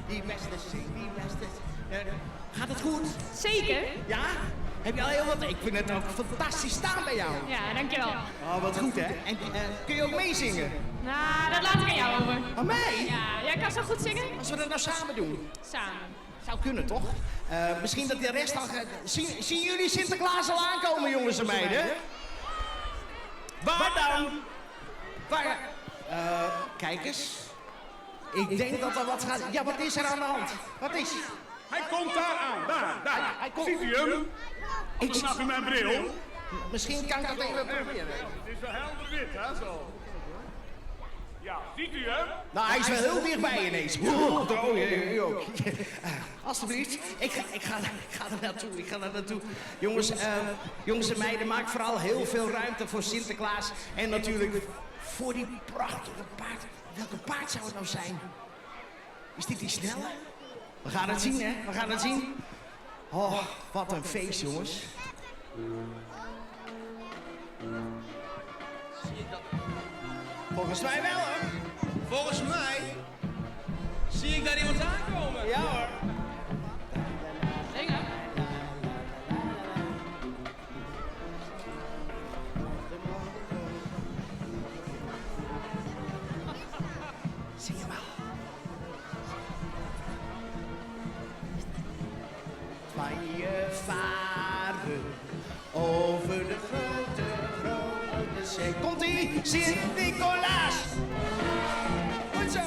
die beste zin. Gaat het goed? Zeker. Ja? Heb je al heel wat? Ik vind het ook fantastisch staan bij jou. Ja, dankjewel. Oh, wat goed hè? En kun je ook meezingen? Nou, dat laat ik aan jou over. Aan mij? Ja, jij kan zo goed zingen? Als we dat nou samen doen. Samen. Zou kunnen toch? Misschien dat de rest al... Zien jullie Sinterklaas al aankomen, jongens en meiden? Waar dan? Waar? Kijk eens. Ik denk dat er wat gaat... Ja, wat is er aan de hand? Wat is... Hij komt daar aan, daar. Hij komt... Ziet u hem? Ik Vanaf in mijn bril. Misschien kan ik dat even proberen. Het is wel helder wit, hè, zo. Ja, ziet u hem? Nou, hij is wel heel dichtbij ineens. Alsjeblieft, ik ga er naartoe. Jongens en meiden, maak vooral heel veel ruimte voor Sinterklaas. En natuurlijk voor die prachtige paard. Welke paard zou het nou zijn? Is dit die snelle? We gaan het zien, hè? We gaan het zien. Oh, wat een feest, jongens. Volgens mij wel, hoor. Volgens mij zie ik daar iemand aankomen. Ja, hoor. Zeker. Zie je wel. Spanje varen over de grote zee. Komt-ie, Sint-Nicolaas! Goed zo!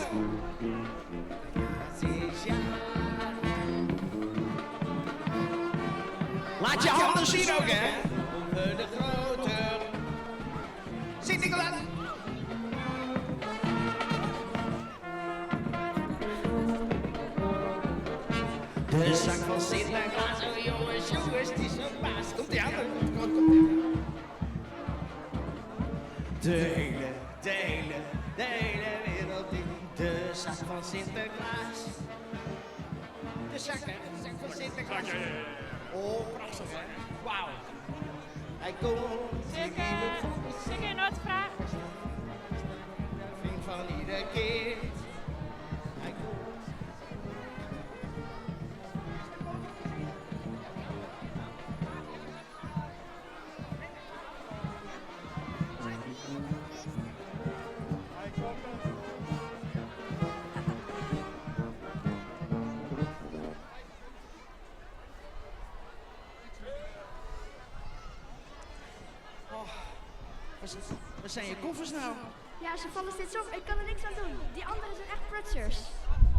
Laat je handen zien ook, hè? Over de grote... Sint-Nicolaas! De zak van Sinterklaas, oh jongens, die is zo baas. Komt-ie aan, komt-ie. De hele wereld in de zak van Sinterklaas. De zak van Sinterklaas. Oh, prachtig hè. Wauw. Hij komt. Zing je nooit vragen? Vriend van ieder kind. Hij komt. Wat zijn je koffers nou? Ja, ze vallen steeds op. Ik kan er niks aan doen. Die anderen zijn echt prutsers.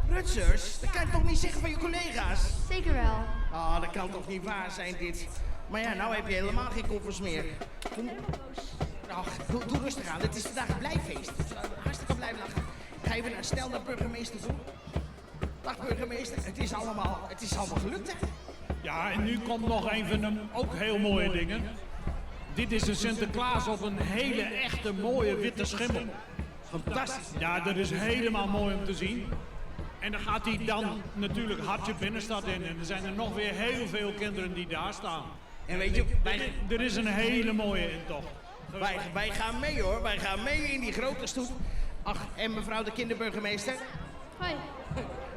Rutsers, dat kan je toch niet zeggen van je collega's? Zeker wel. Oh, dat kan toch niet waar zijn dit. Maar ja, nou heb je helemaal geen koffers meer. Ach, doe rustig aan. Het is vandaag een blijfeest. Hartstikke blij lachen. Ga even snel naar burgemeester toe. Dag burgemeester, het is allemaal gelukt, hè? Ja, en nu komt nog een van de ook heel mooie dingen. Dit is een Sinterklaas op een hele echte mooie witte schimmel. Fantastisch. Ja, dat is helemaal mooi om te zien. En dan gaat hij dan natuurlijk Hartje Binnenstad in. En er zijn er nog weer heel veel kinderen die daar staan. En weet je, er is een hele mooie intocht. Wij gaan mee hoor, wij gaan mee in die grote stoet. Ach, en mevrouw de kinderburgemeester? Hoi.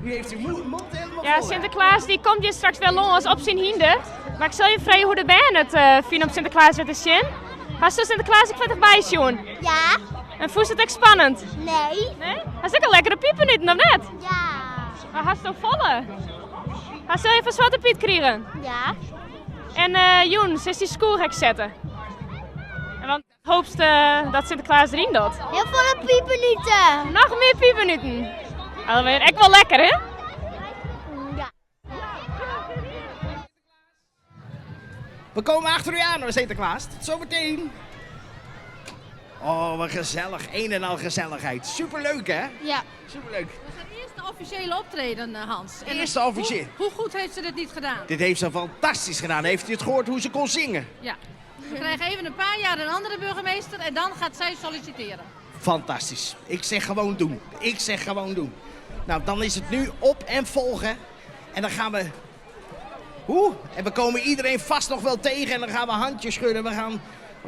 U heeft uw mond helemaal Ja, vol, hè? Sinterklaas die komt je straks wel los op zijn hinder. Maar ik zal je vragen hoe de band het vinden op Sinterklaas met de zin. Hast du Sinterklaas ik vet erbij, Sjoen? Ja. En voelt het echt spannend? Nee. Nee? Hast du ook een lekkere piepen niet, of net? Ja. Maar hast du ook volle? Hast du even Zwarte Piet krijgen? Ja. En Joen, ze is die schoolhek zetten. En want hoopst dat Sinterklaas erin doet. Heel veel piepenuten. Nog meer piepenuten. Dat weer echt wel lekker, hè? Ja. We komen achter u aan hoor, Sinterklaas. Tot zometeen. Oh, wat gezellig. Een en al gezelligheid. Superleuk, hè? Ja. Superleuk. Dat is het eerste officiële optreden, Hans. En Eerste officieel. Hoe goed heeft ze dit niet gedaan? Dit heeft ze fantastisch gedaan. Heeft u het gehoord hoe ze kon zingen? Ja. Ze krijgen even een paar jaar een andere burgemeester en dan gaat zij solliciteren. Fantastisch. Ik zeg gewoon doen. Ik zeg gewoon doen. Nou, dan is het nu op en volgen. En dan gaan we... En we komen iedereen vast nog wel tegen. En dan gaan we handjes schudden. We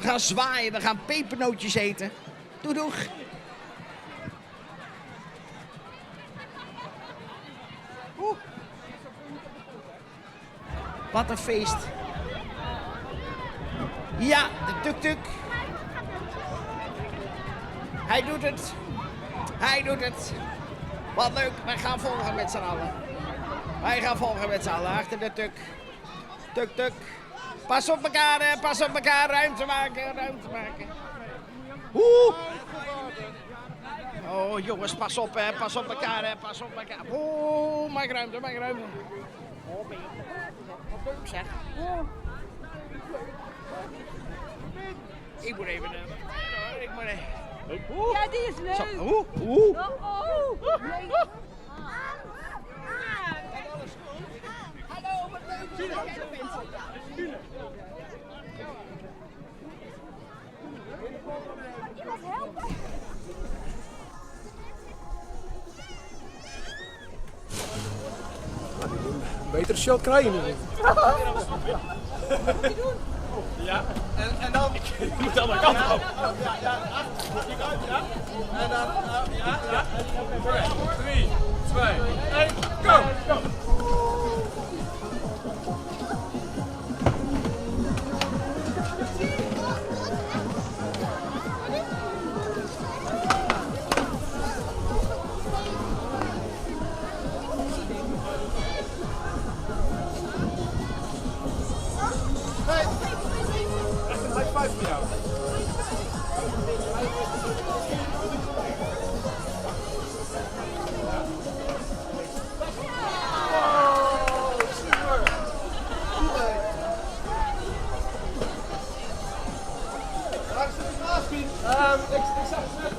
gaan zwaaien. We gaan pepernootjes eten. Doei doeg. Wat een feest. Ja, de tuk-tuk. Hij doet het. Hij doet het. Wat leuk. Wij gaan volgen met z'n allen. Wij gaan volgen met z'n allen. Achter de tuk. Tuk-tuk. Pas op elkaar, hè. Pas op elkaar. Ruimte maken. Ruimte maken. Oeh. Oh, jongens. Pas op, hè. Pas op elkaar, hè. Pas op elkaar. Oeh. Maak ruimte. Maak ruimte. Oh, ben je... Wat leuk, zeg. Ik moet even... ik moet even... Ja, die is leuk. Zo, oeh. Hallo, wat leuk dat jij er bent. Iemand helpen? Betere shot krijgen nu. Ja, en dan... Je moet aan de kant op. Ja. En dan... Ja. 3, 2, 1, go! High five voor jou. Waar is Sinterklaas, Piet? Ik zag het net.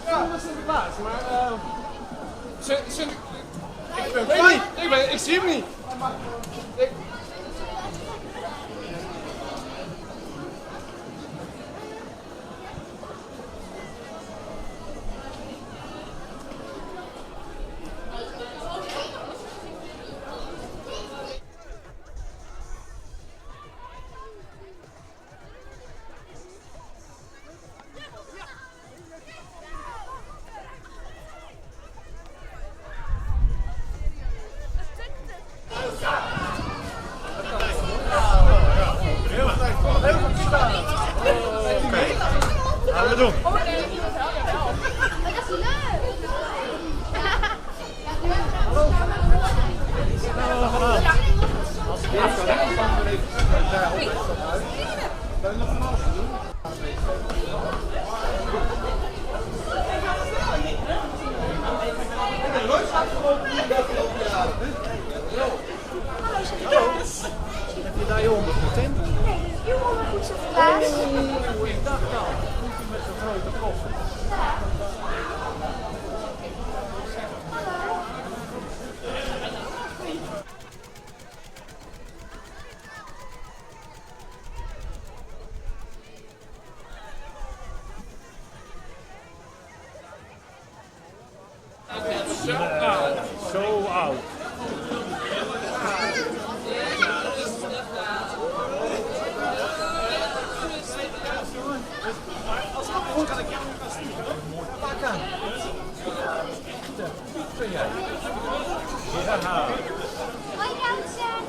Ja, dat is Sinterklaas, maar... Ik zie hem niet. Heb je daar je onder goed in? Nee, je onder goed Sinterklaas. Ik dacht al. Komt u met zo'n grote koffer? Zo oud. Pak aan. Kun jij? Ja. Hoi Jansen.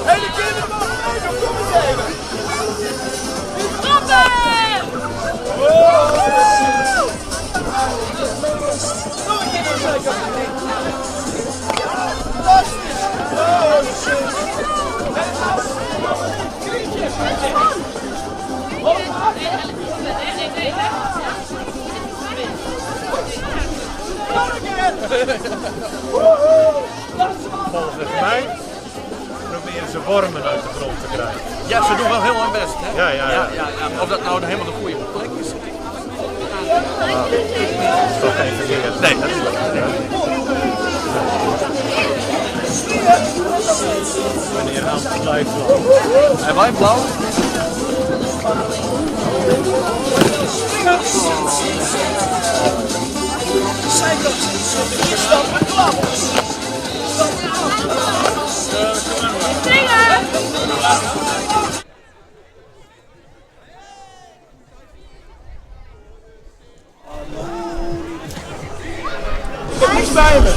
Hele kinderen mogen meedoen, kom eens even. Stoppen! Volgens mij proberen ze wormen uit de grond te krijgen. Ja, ze doen wel heel hun best, hè? Ja. Maar of dat nou helemaal de goede plek is. Dat is toch geen verkeerd? Nee, dat is wel. Meneer Hans blijft blauw. Hij blijft blauw. Zijkant, hier staat een klap. Kom eens bij me.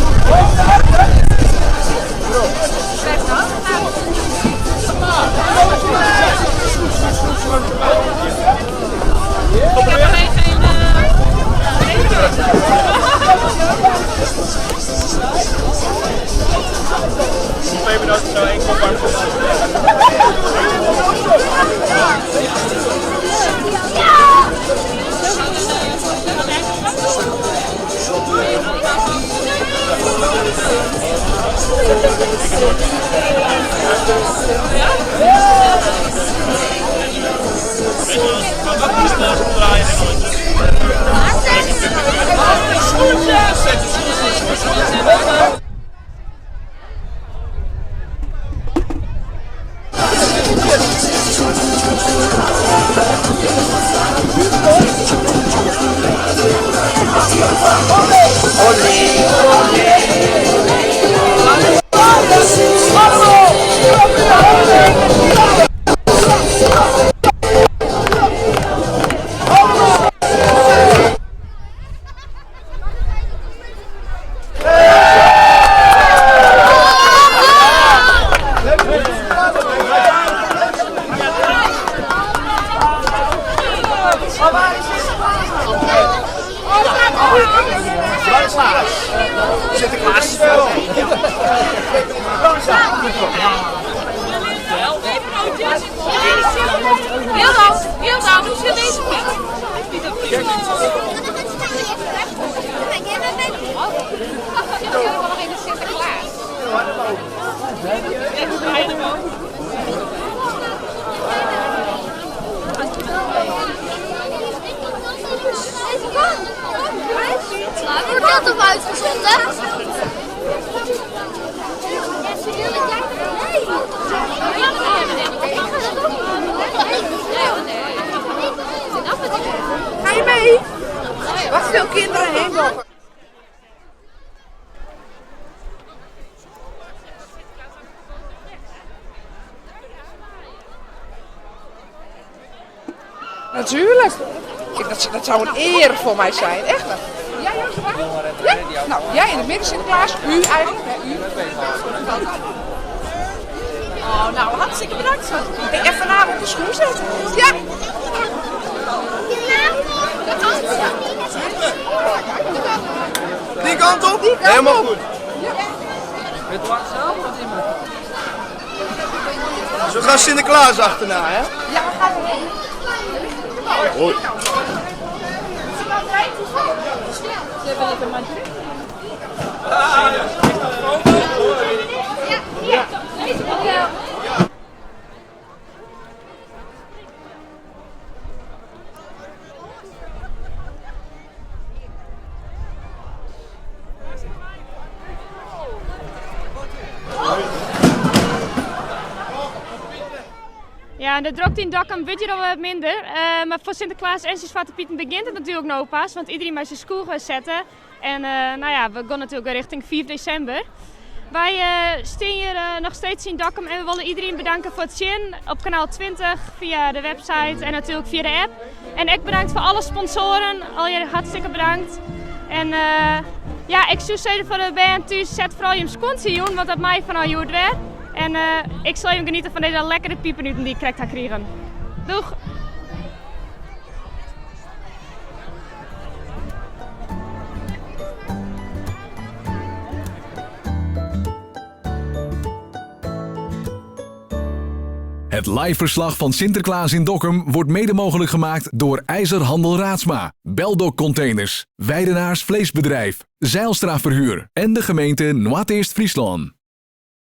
Ik heb alleen geen... Pepernoten zo 1 kop warm. Waar is het? Sinterklaas. Heel dan, hoe zit deze pet? Jullie nog in de Sinterklaas. Wordt dat op uitgezonden? Ga je mee? Wat veel kinderen heen lopen. Natuurlijk. Dat zou een eer voor mij zijn, echt. Jij Jozef? Ja? Nou, jij in het midden Sinterklaas, u eigenlijk, hè, u. Oh, nou, hartstikke bedankt. Ik even naar op de schoen zetten. Ja. Die kant op? Die kant Helemaal op. goed. Weet je wat zelf of iemand? Dus we gaan Sinterklaas achterna, hè? Ja, we gaan erheen. Hoi. Ja, de drukte in Dokkum weet je nog wat minder. Maar voor Sinterklaas en Zwarte Pieten begint het natuurlijk nou pas. Want iedereen moet zijn school gaan zetten. En nou ja, we gaan natuurlijk richting 4 december. Wij staan hier nog steeds in Dokkum en we willen iedereen bedanken voor het zien op kanaal 20 via de website en natuurlijk via de app. En ik bedankt voor alle sponsoren, al je hartstikke bedankt. En ja, ik zou zeggen voor de band thuis, zet vooral je schoen, want dat mij van al goed weer. En ik zal even genieten van deze lekkere piepenminuten die ik krijg ga krijgen. Doeg! Het liveverslag van Sinterklaas in Dokkum wordt mede mogelijk gemaakt door IJzerhandel Raadsma, Beldok Containers, Weidenaars Vleesbedrijf, Zijlstra Verhuur en de gemeente Noord-Eerst-Friesland.